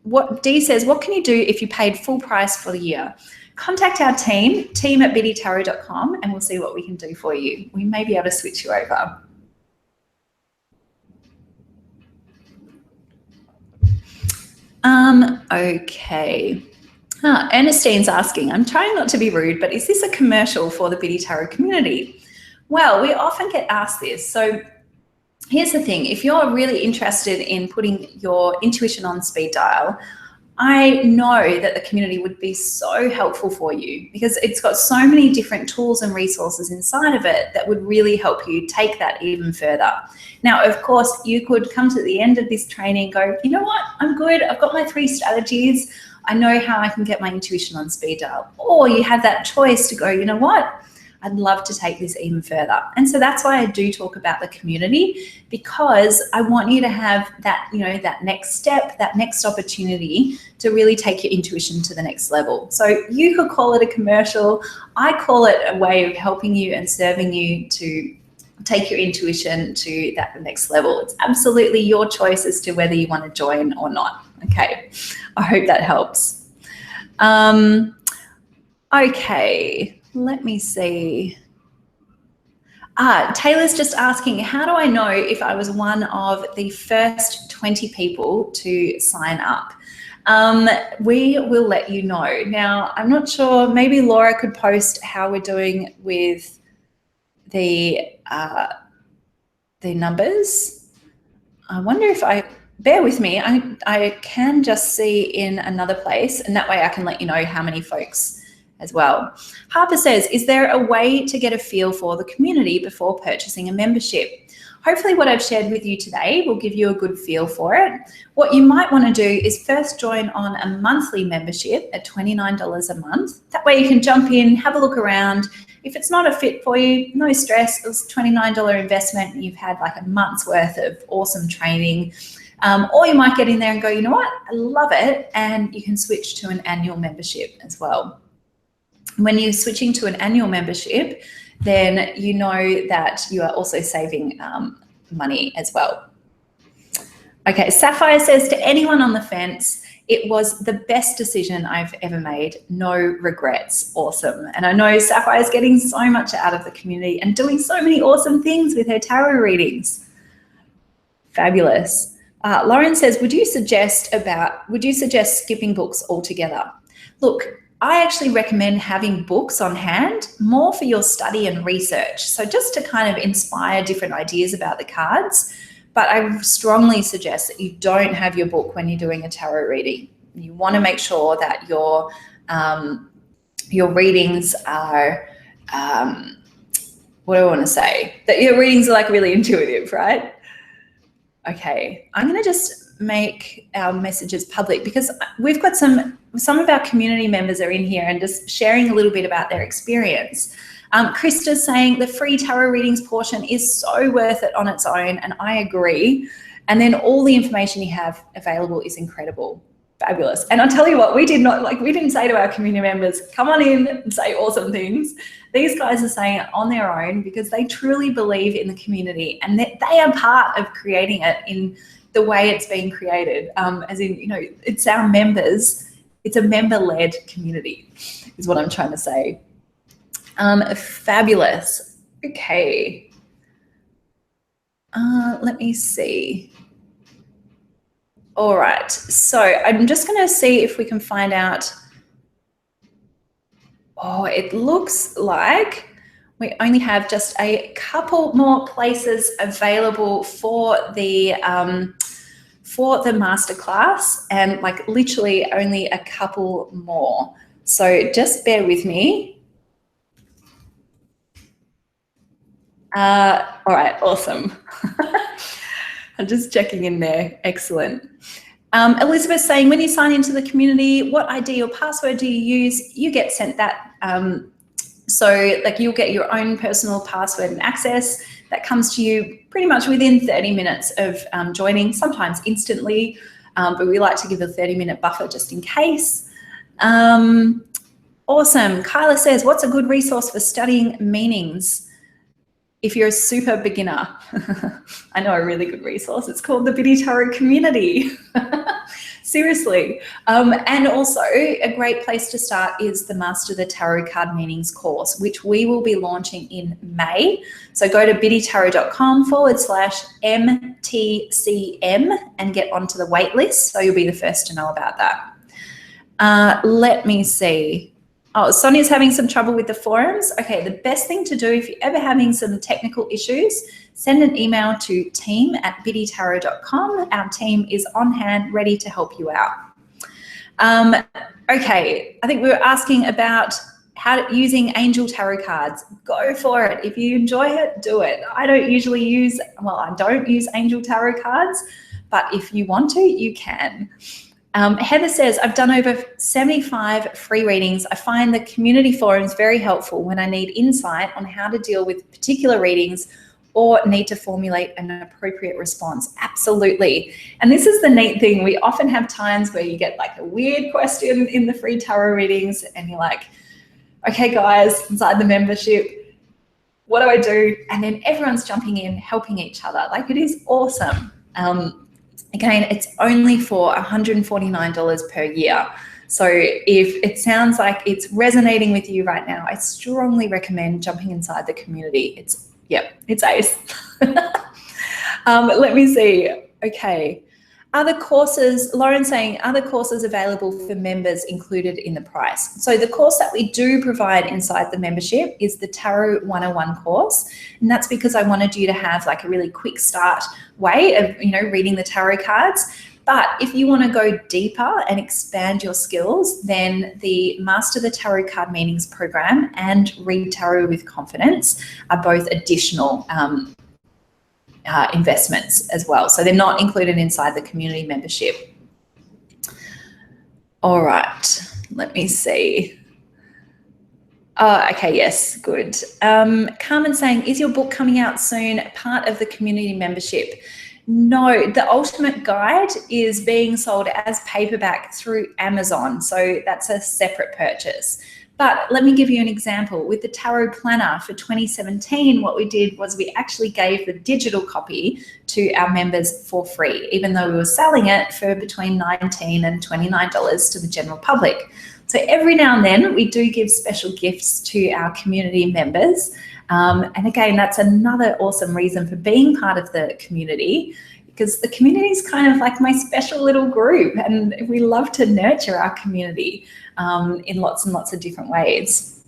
what Dee says, what can you do if you paid full price for the year? Contact our team at biddytarot.com, and we'll see what we can do for you. We may be able to switch you over. Okay. Ernestine's asking, I'm trying not to be rude, but is this a commercial for the Biddy Tarot community? Well, we often get asked this. So here's the thing. If you're really interested in putting your intuition on speed dial, I know that the community would be so helpful for you, because it's got so many different tools and resources inside of it that would really help you take that even further. Now, of course, you could come to the end of this training and go, you know what, I'm good. I've got my 3 strategies. I know how I can get my intuition on speed dial. Or you have that choice to go, you know what, I'd love to take this even further. And so that's why I do talk about the community, because I want you to have that, that next step, that next opportunity to really take your intuition to the next level. So you could call it a commercial. I call it a way of helping you and serving you to take your intuition to that next level. It's absolutely your choice as to whether you want to join or not. Okay, I hope that helps. Okay, let me see. Taylor's just asking, how do I know if I was one of the first 20 people to sign up? We will let you know. Now, I'm not sure, maybe Laura could post how we're doing with the numbers. I wonder if bear with me, I can just see in another place, and that way I can let you know how many folks as well. Harper says, is there a way to get a feel for the community before purchasing a membership? Hopefully what I've shared with you today will give you a good feel for it. What you might want to do is first join on a monthly membership at $29 a month. That way you can jump in, have a look around. If it's not a fit for you, no stress. It was a $29 investment and you've had like a month's worth of awesome training. Or you might get in there and go, you know what, I love it, and you can switch to an annual membership as well. When you're switching to an annual membership, then you know that you are also saving money as well. Okay, Sapphire says, to anyone on the fence, it was the best decision I've ever made. No regrets. Awesome. And I know Sapphire is getting so much out of the community and doing so many awesome things with her tarot readings. Fabulous. Lauren says, would you suggest skipping books altogether? Look, I actually recommend having books on hand more for your study and research. So just to kind of inspire different ideas about the cards. But I strongly suggest that you don't have your book when you're doing a tarot reading. You want to make sure that your readings are, what do I want to say? That your readings are like really intuitive, right? Okay, I'm going to just make our messages public because we've got some of our community members are in here and just sharing a little bit about their experience. Krista's saying the free tarot readings portion is so worth it on its own, and I agree. And then all the information you have available is incredible. Fabulous. And I'll tell you what, we didn't say to our community members, come on in and say awesome things. These guys are saying it on their own because they truly believe in the community and that they are part of creating it in the way it's being created. As in, it's our members. It's a member-led community is what I'm trying to say. Fabulous. Okay. Let me see. All right. So I'm just going to see if we can find out. Oh, it looks like we only have just a couple more places available for the masterclass, and like literally only a couple more. So just bear with me. All right, awesome. I'm just checking in there. Excellent. Elizabeth saying, when you sign into the community, what ID or password do you use? You get sent that. So like you'll get your own personal password and access that comes to you pretty much within 30 minutes of joining, sometimes instantly, but we like to give a 30-minute buffer just in case. Awesome. Kyla says, what's a good resource for studying meanings? If you're a super beginner, I know a really good resource. It's called the Biddy Tarot Community. Seriously. And also a great place to start is the Master the Tarot Card Meanings course, which we will be launching in May. So go to biddytarot.com/MTCM and get onto the wait list. So you'll be the first to know about that. Let me see. Oh, Sonia's having some trouble with the forums. Okay, the best thing to do if you're ever having some technical issues, send an email to team@biddytarot.com. Our team is on hand, ready to help you out. Okay, I think we were asking about using angel tarot cards. Go for it. If you enjoy it, do it. I don't use angel tarot cards, but if you want to, you can. Heather says, I've done over 75 free readings. I find the community forums very helpful when I need insight on how to deal with particular readings or need to formulate an appropriate response. Absolutely. And this is the neat thing. We often have times where you get like a weird question in the free tarot readings and you're like, okay, guys, inside the membership, what do I do? And then everyone's jumping in, helping each other. Like, it is awesome. Again, it's only for $149 per year. So if it sounds like it's resonating with you right now, I strongly recommend jumping inside the community. It's ace. Let me see. Okay. Other courses, Lauren's saying, other courses available for members included in the price. So the course that we do provide inside the membership is the Tarot 101 course. And that's because I wanted you to have like a really quick start way of, reading the tarot cards. But if you want to go deeper and expand your skills, then the Master the Tarot Card Meanings program and Read Tarot with Confidence are both additional investments as well. So they're not included inside the community membership. All right, let me see. Oh, okay, yes, good. Carmen saying, is your book coming out soon, part of the community membership? No, the Ultimate Guide is being sold as paperback through Amazon. So that's a separate purchase. But let me give you an example. With the Tarot Planner for 2017, what we did was we actually gave the digital copy to our members for free, even though we were selling it for between $19 and $29 to the general public. So every now and then we do give special gifts to our community members. And again, that's another awesome reason for being part of the community, because the community is kind of like my special little group, and we love to nurture our community in lots and lots of different ways.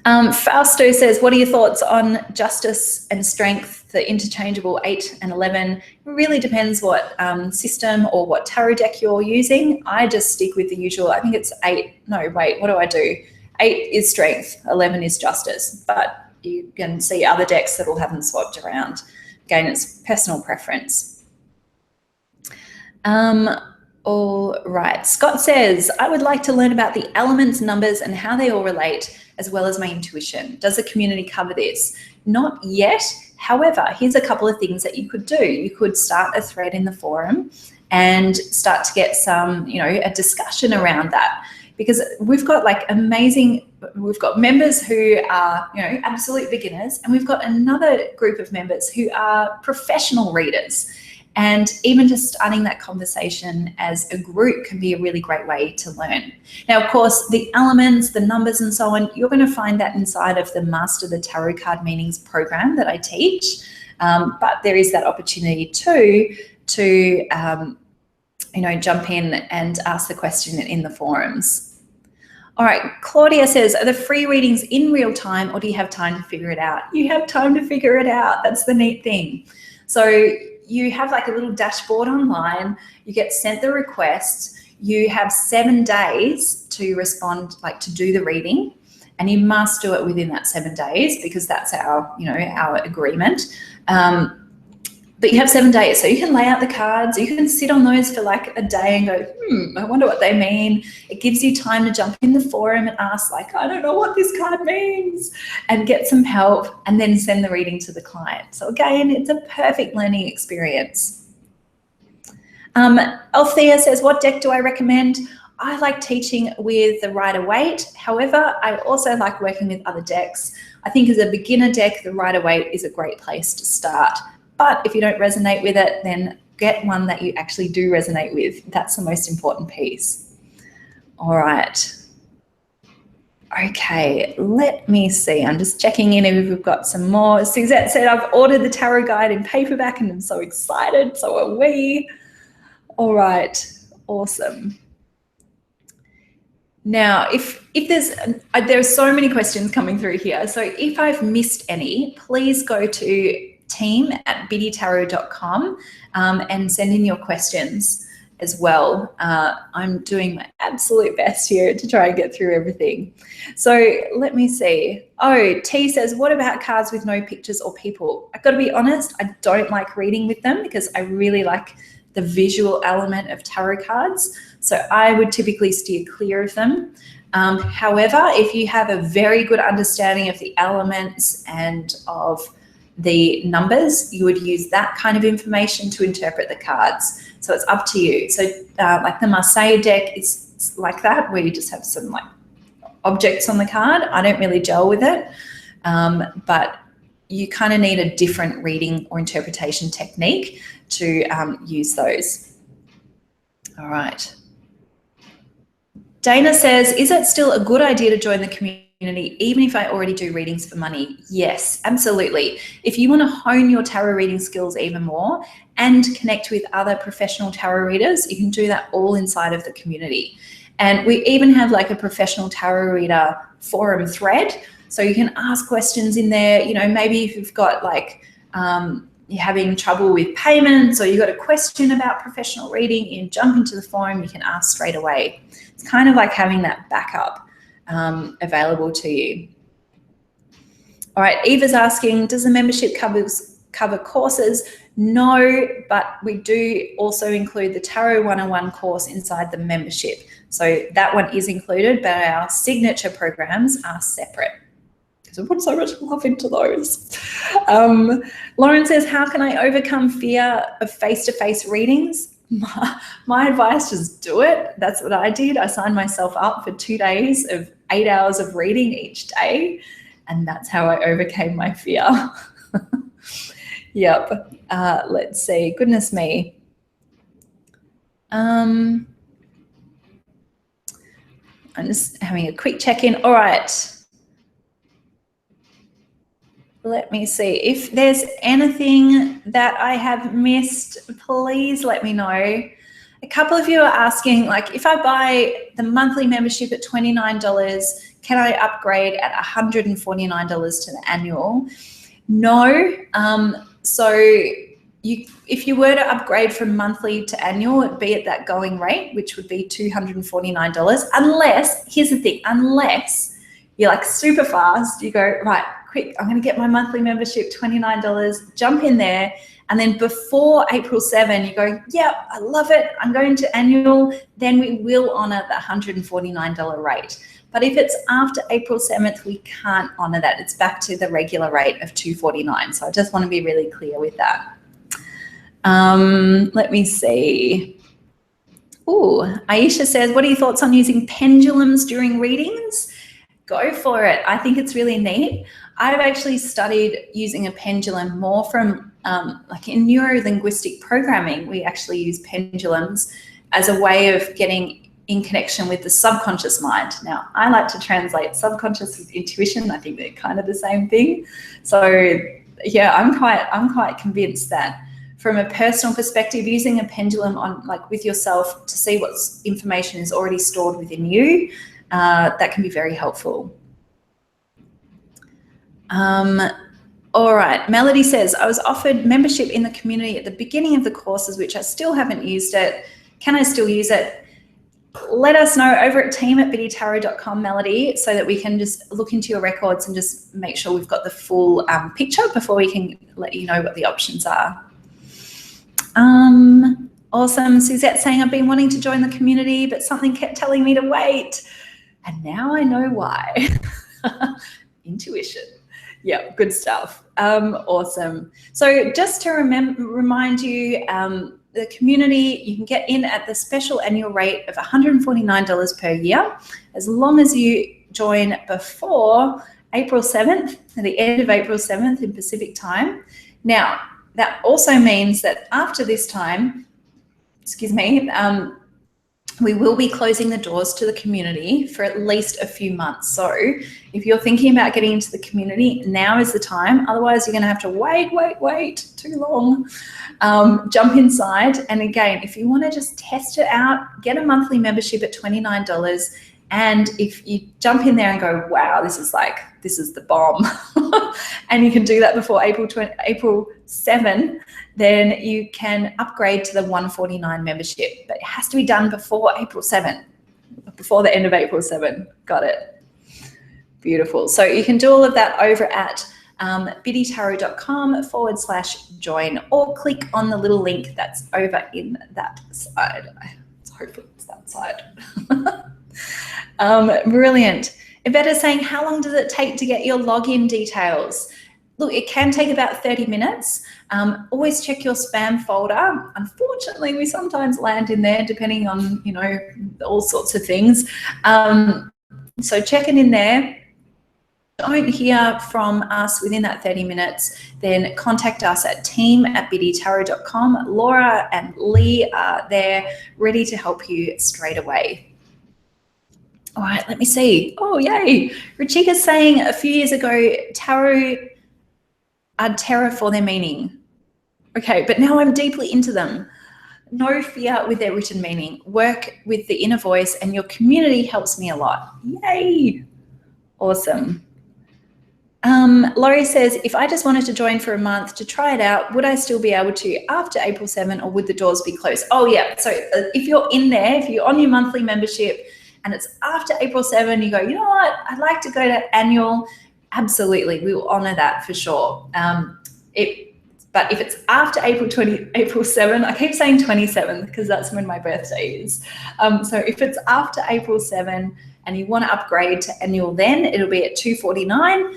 Fausto says, what are your thoughts on Justice and Strength, the interchangeable 8 and 11? It really depends what system or what tarot deck you're using. I just stick with the usual. I think it's 8. No, wait, what do I do? 8 is Strength, 11 is Justice, but you can see other decks that will have them swapped around. Again, it's personal preference. All right, Scott says, I would like to learn about the elements, numbers, and how they all relate, as well as my intuition. Does the community cover this? Not yet. However, here's a couple of things that you could do. You could start a thread in the forum and start to get some, a discussion around that. Because we've got we've got members who are, absolute beginners, and we've got another group of members who are professional readers. And even just starting that conversation as a group can be a really great way to learn. Now, of course, the elements, the numbers and so on, you're going to find that inside of the Master the Tarot Card Meanings program that I teach. But there is that opportunity too to jump in and ask the question in the forums. All right, Claudia says, are the free readings in real time, or do you have time to figure it out? You have time to figure it out. That's the neat thing. So you have like a little dashboard online, you get sent the request, you have 7 days to respond, to do the reading, and you must do it within that 7 days because that's our agreement. But you have 7 days, so you can lay out the cards, you can sit on those for like a day and go, I wonder what they mean. It gives you time to jump in the forum and ask I don't know what this card means, and get some help, and then send the reading to the client. So again, it's a perfect learning experience. Althea says, what deck do I recommend? I like teaching with the Rider-Waite. However, I also like working with other decks. I think as a beginner deck, the Rider-Waite is a great place to start. But if you don't resonate with it, then get one that you actually do resonate with. That's the most important piece. All right. Okay, let me see. I'm just checking in if we've got some more. Suzette said, I've ordered the tarot guide in paperback and I'm so excited. So are we. All right, awesome. Now, if there are so many questions coming through here. So if I've missed any, please go to team@biddytarot.com and send in your questions as well. I'm doing my absolute best here to try and get through everything. So let me see. Oh, T says, what about cards with no pictures or people? I've got to be honest, I don't like reading with them because I really like the visual element of tarot cards. So I would typically steer clear of them. However, if you have a very good understanding of the elements and of the numbers, you would use that kind of information to interpret the cards. So it's up to you. So like the Marseille deck is like that, where you just have some like objects on the card. I don't really gel with it, but you kind of need a different reading or interpretation technique to use those. All right. Dana says, is it still a good idea to join the community even if I already do readings for money? Yes, absolutely. If you want to hone your tarot reading skills even more and connect with other professional tarot readers, you can do that all inside of the community. And we even have like a professional tarot reader forum thread. So you can ask questions in there. You know, maybe if you've got like, you're having trouble with payments, or you've got a question about professional reading, you jump into the forum, you can ask straight away. It's kind of like having that backup available to you. All right, Eva's asking, does the membership cover courses? No, but we do also include the Tarot 101 course inside the membership. So that one is included, but our signature programs are separate. So put so much love into those. Lauren says, how can I overcome fear of face-to-face readings? My advice, just do it. That's what I did. I signed myself up for 2 days of 8 hours of reading each day, and that's how I overcame my fear. Yep. Let's see. Goodness me. I'm just having a quick check-in. All right. Let me see. If there's anything that I have missed, please let me know. A couple of you are asking, like, if I buy the monthly membership at $29, can I upgrade at $149 to the annual? No. So if you were to upgrade from monthly to annual, it'd be at that going rate, which would be $249. Unless, here's the thing, unless you're like super fast, you go, right, quick, I'm going to get my monthly membership, $29, jump in there. And then before April 7, you go, yeah, I love it, I'm going to annual, then we will honor the $149 rate. But if it's after April 7th, we can't honor that. It's back to the regular rate of $249. So I just want to be really clear with that. Let me see. Ooh, Aisha says, what are your thoughts on using pendulums during readings? Go for it. I think it's really neat. I've actually studied using a pendulum more from like in neuro-linguistic programming, we actually use pendulums as a way of getting in connection with the subconscious mind. Now, I like to translate subconscious with intuition. I think they're kind of the same thing. So yeah, I'm quite convinced that from a personal perspective, using a pendulum on like with yourself to see what information is already stored within you, that can be very helpful. All right, Melody says, I was offered membership in the community at the beginning of the courses, which I still haven't used it. Can I still use it? Let us know over at team@biddytarot.com, Melody, so that we can just look into your records and just make sure we've got the full picture before we can let you know what the options are. Awesome. Suzette saying, I've been wanting to join the community, but something kept telling me to wait. And now I know why. Intuition. Yeah, good stuff. Awesome. So just to remind you, the community, you can get in at the special annual rate of $149 per year, as long as you join before April 7th, at the end of April 7th in Pacific time. Now, that also means that after this time, excuse me, we will be closing the doors to the community for at least a few months. So if you're thinking about getting into the community, now is the time. Otherwise, you're going to have to wait too long. Jump inside. And again, if you want to just test it out, get a monthly membership at $29. And if you jump in there and go, wow, this is the bomb, and you can do that before April 7, then you can upgrade to the $149 membership. But it has to be done before April 7, before the end of April 7. Got it. Beautiful. So you can do all of that over at biddytarot.com/join, or click on the little link that's over in that side. Hopefully it's that side. Brilliant. Yvette is saying, how long does it take to get your login details? Look, it can take about 30 minutes. Always check your spam folder. Unfortunately, we sometimes land in there depending on, you know, all sorts of things. So check it in there. Don't hear from us within that 30 minutes, then contact us at team@biddytarot.com. Laura and Lee are there ready to help you straight away. All right, let me see. Oh, yay. Rachika's saying a few years ago, tarot had terror for their meaning. Okay, but now I'm deeply into them. No fear with their written meaning. Work with the inner voice, and your community helps me a lot. Yay. Awesome. Laurie says, if I just wanted to join for a month to try it out, would I still be able to after April 7, or would the doors be closed? Oh, yeah. So if you're in there, if you're on your monthly membership and it's after April 7, you go, you know what, I'd like to go to annual. Absolutely. We will honor that for sure. But if it's after April 7, I keep saying 27th because that's when my birthday is. So if it's after April 7 and you want to upgrade to annual, then it'll be at $249.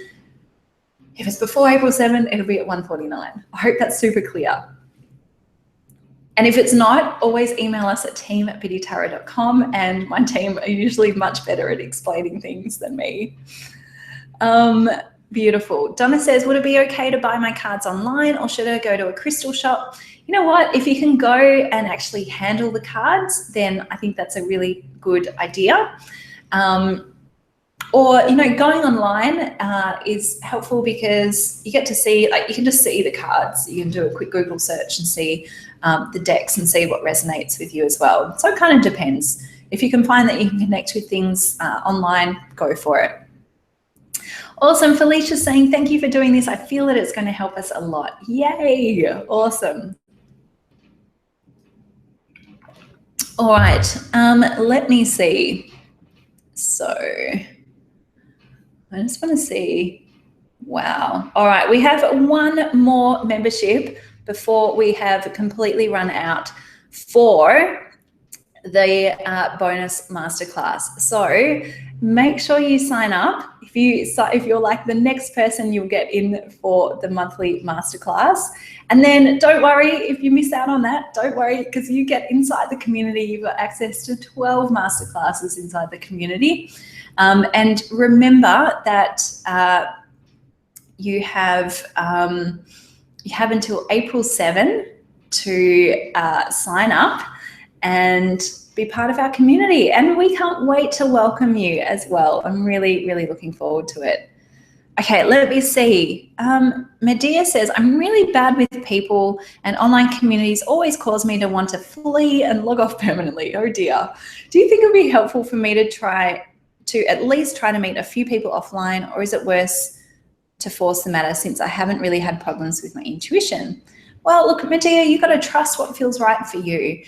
If it's before April 7, it'll be at $149. I hope that's super clear. And if it's not, always email us at team@biddytarot.com, and my team are usually much better at explaining things than me. Beautiful. Donna says, would it be okay to buy my cards online, or should I go to a crystal shop? You know what? If you can go and actually handle the cards, then I think that's a really good idea. Or, you know, going online is helpful because you get to see, like, you can just see the cards. You can do a quick Google search and see the decks and see what resonates with you as well. So it kind of depends. If you can find that you can connect with things online, go for it. Awesome. Felicia's saying, thank you for doing this. I feel that it's going to help us a lot. Yay. Awesome. All right. Let me see. So I just want to see. Wow. All right. We have one more membership before we have completely run out for the bonus masterclass. So make sure you sign up. If you're like the next person, you'll get in for the monthly masterclass. And then don't worry if you miss out on that. Don't worry, because you get inside the community. You've got access to 12 masterclasses inside the community. And remember that you have until April 7 to sign up and be part of our community. And we can't wait to welcome you as well. I'm really, really looking forward to it. Okay, let me see. Medea says, I'm really bad with people, and online communities always cause me to want to flee and log off permanently. Oh dear. Do you think it would be helpful for me to at least try to meet a few people offline, or is it worse to force the matter since I haven't really had problems with my intuition? Well, look, Medea, you've got to trust what feels right for you.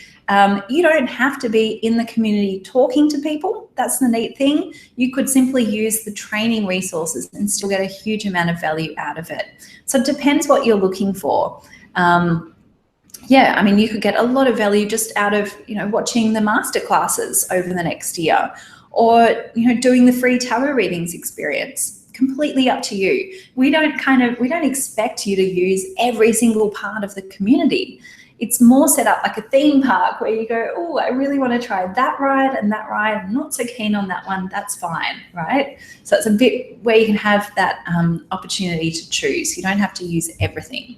You don't have to be in the community talking to people. That's the neat thing. You could simply use the training resources and still get a huge amount of value out of it. So it depends what you're looking for. Yeah, I mean, you could get a lot of value just out of, you know, watching the masterclasses over the next year, or, you know, doing the free tarot readings experience. Completely up to you. We don't expect you to use every single part of the community. It's more set up like a theme park where you go, oh, I really want to try that ride and that ride. I'm not so keen on that one. That's fine, right? So it's a bit where you can have that opportunity to choose. You don't have to use everything.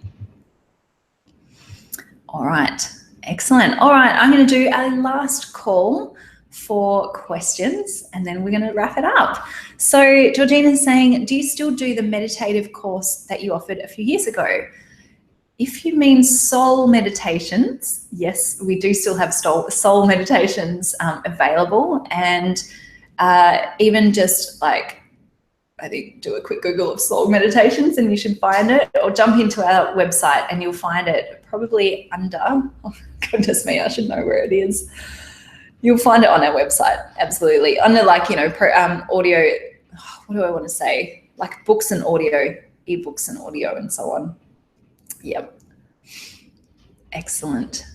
All right, excellent. All right, I'm going to do a last call for questions, and then we're going to wrap it up. So Georgina's saying, do you still do the meditative course that you offered a few years ago? If you mean soul meditations, yes, we do still have soul meditations available, and even just like, I think, do a quick Google of soul meditations and you should find it, or jump into our website and you'll find it probably under, oh goodness me, I should know where it is. You'll find it on our website, absolutely. Under, like, you know, audio, what do I want to say? Like books and audio. ebooks and audio and so on. Yep. Excellent.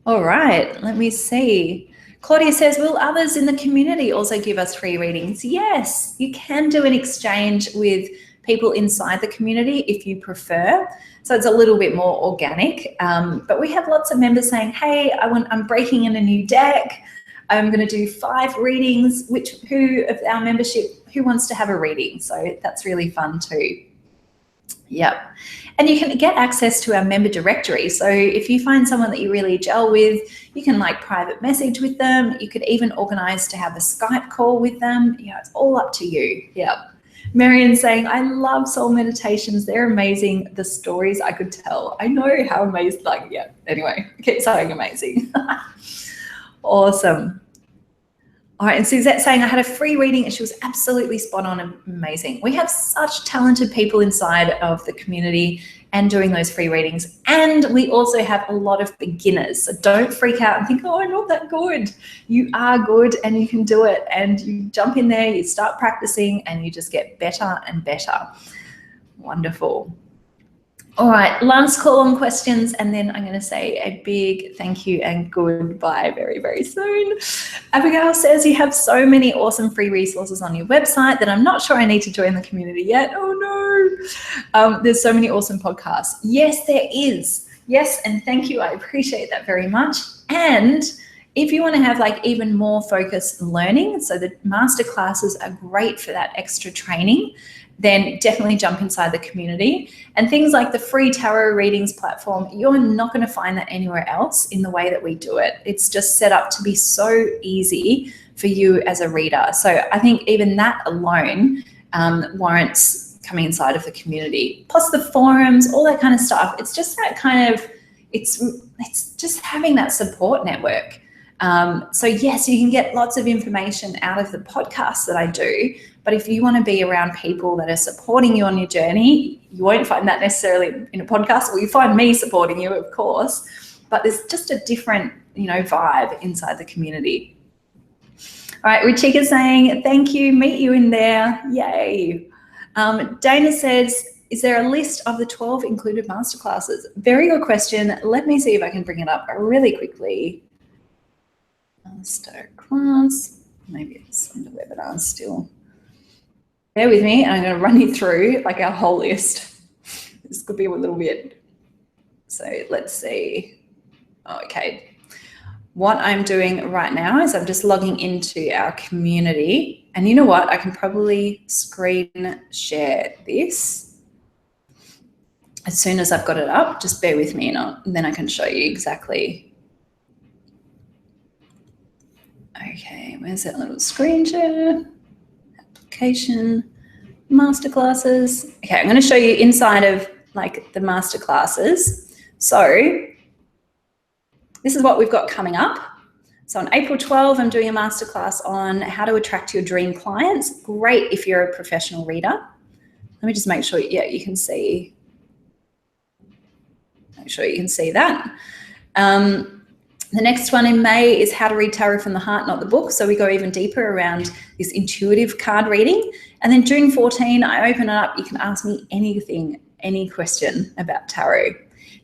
All right, let me see. Claudia says, will others in the community also give us free readings? Yes, you can do an exchange with people inside the community if you prefer. So it's a little bit more organic, but we have lots of members saying, hey, I'm breaking in a new deck. I'm going to do 5 readings. Who of our membership, who wants to have a reading? So that's really fun too. Yep. And you can get access to our member directory. So if you find someone that you really gel with, you can like private message with them. You could even organize to have a Skype call with them. Yeah, it's all up to you. Yep. Marian's saying, I love soul meditations. They're amazing. The stories I could tell. I know how amazing, like, yeah, anyway, keep saying amazing. Awesome. All right, and Suzette's saying, I had a free reading and she was absolutely spot on and amazing. We have such talented people inside of the community and doing those free readings. And we also have a lot of beginners. So don't freak out and think, oh, I'm not that good. You are good and you can do it. And you jump in there, you start practicing and you just get better and better. Wonderful. All right, last call on questions, and then I'm going to say a big thank you and goodbye very, very soon. Abigail says you have so many awesome free resources on your website that I'm not sure I need to join the community yet. Oh no. There's so many awesome podcasts. Yes, there is. Yes, and thank you. I appreciate that very much. And if you want to have like even more focused learning, so the master classes are great for that extra training, then definitely jump inside the community. And things like the free tarot readings platform, you're not going to find that anywhere else in the way that we do it. It's just set up to be so easy for you as a reader. So I think even that alone warrants coming inside of the community. Plus the forums, all that kind of stuff. It's just that kind of, it's just having that support network. So yes, you can get lots of information out of the podcasts that I do, but if you want to be around people that are supporting you on your journey, you won't find that necessarily in a podcast. Well, you find me supporting you, of course, but there's just a different, vibe inside the community. All right, Richika's saying, thank you, meet you in there, yay. Dana says, is there a list of the 12 included masterclasses? Very good question. Let me see if I can bring it up really quickly. Masterclass, maybe it's on the webinar still. Bear with me, and I'm going to run you through like our whole list. This could be a little bit. So let's see. Okay. What I'm doing right now is I'm just logging into our community. And you know what? I can probably screen share this as soon as I've got it up. Just bear with me, and then I can show you exactly. Okay, where's that little screen share? Application, masterclasses. Okay, I'm going to show you inside of like the masterclasses. So this is what we've got coming up. So on April 12, I'm doing a masterclass on how to attract your dream clients. Great if you're a professional reader. Let me just make sure, yeah, you can see. Make sure you can see that. The next one in May is how to read tarot from the heart, not the book. So we go even deeper around this intuitive card reading. And then June 14, I open it up. You can ask me anything, any question about tarot.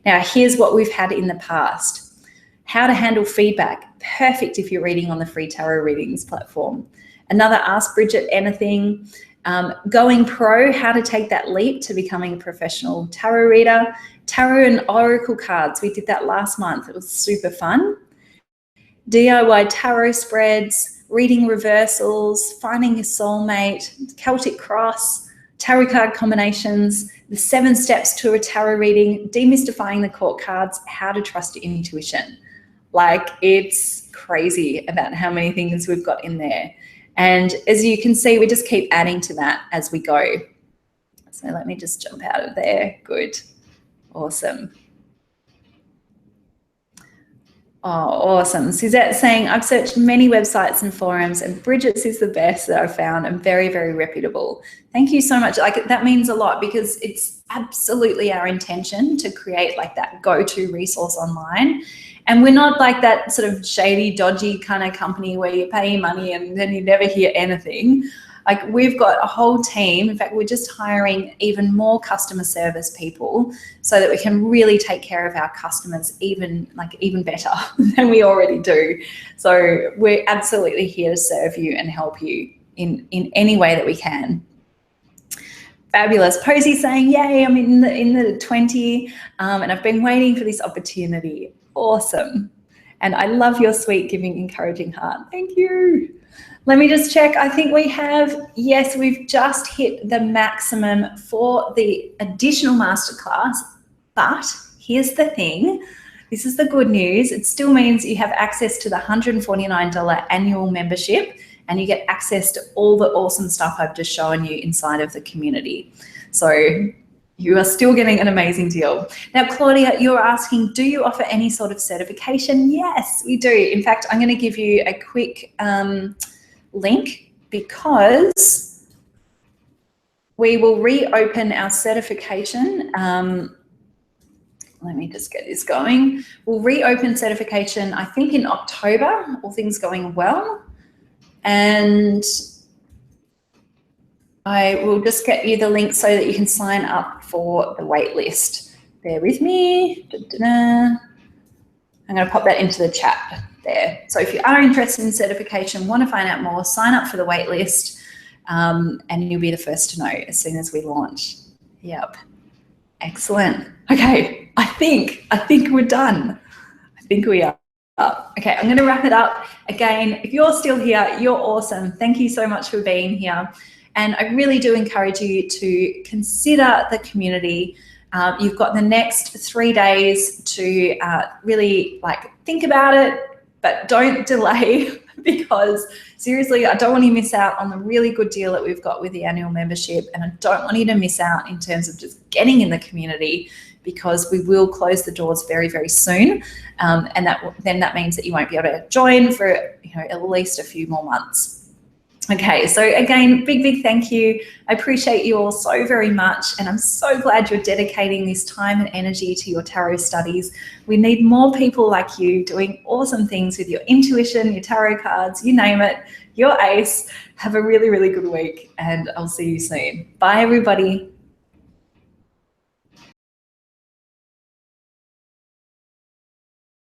Now, here's what we've had in the past. How to handle feedback. Perfect if you're reading on the free tarot readings platform. Another Ask Bridget Anything. Going pro, how to take that leap to becoming a professional tarot reader. Tarot and oracle cards, we did that last month. It was super fun. DIY tarot spreads, reading reversals, finding your soulmate, Celtic cross, tarot card combinations, the 7 steps to a tarot reading, demystifying the court cards, how to trust your intuition. Like, it's crazy about how many things we've got in there. And as you can see, we just keep adding to that as we go. So let me just jump out of there. Good. Awesome. Oh, awesome. Suzette's saying, I've searched many websites and forums and Bridget's is the best that I've found and very, very reputable. Thank you so much. Like, that means a lot because it's absolutely our intention to create like that go-to resource online. And we're not like that sort of shady, dodgy kind of company where you pay money and then you never hear anything. Like, we've got a whole team. In fact, we're just hiring even more customer service people so that we can really take care of our customers even better than we already do. So we're absolutely here to serve you and help you in any way that we can. Fabulous. Posy saying, yay, I'm in the 20 and I've been waiting for this opportunity. Awesome. And I love your sweet, giving, encouraging heart. Thank you. Let me just check. I think we have, yes, we've just hit the maximum for the additional masterclass, but here's the thing. This is the good news. It still means you have access to the $149 annual membership, and you get access to all the awesome stuff I've just shown you inside of the community. So you are still getting an amazing deal. Now, Claudia, you're asking, do you offer any sort of certification? Yes, we do. In fact, I'm going to give you a quick link, because we will reopen our certification. Let me just get this going. We'll reopen certification, I think, in October, all things going well. And I will just get you the link so that you can sign up for the wait list. Bear with me. I'm going to pop that into the chat there. So if you are interested in certification, want to find out more, sign up for the wait list, and you'll be the first to know as soon as we launch. Yep. Excellent. Okay, I think we're done. I think we are. Okay, I'm going to wrap it up. Again, if you're still here, you're awesome. Thank you so much for being here. And I really do encourage you to consider the community. You've got the next 3 days to really think about it, but don't delay, because seriously, I don't want you to miss out on the really good deal that we've got with the annual membership, and I don't want you to miss out in terms of just getting in the community, because we will close the doors very, very soon, and that means that you won't be able to join for at least a few more months. Okay, so again, big thank you. I appreciate you all so very much, and I'm so glad you're dedicating this time and energy to your tarot studies. We need more people like you doing awesome things with your intuition, your tarot cards, you name it. You're ace. Have a really, really good week, and I'll see you soon. Bye, everybody.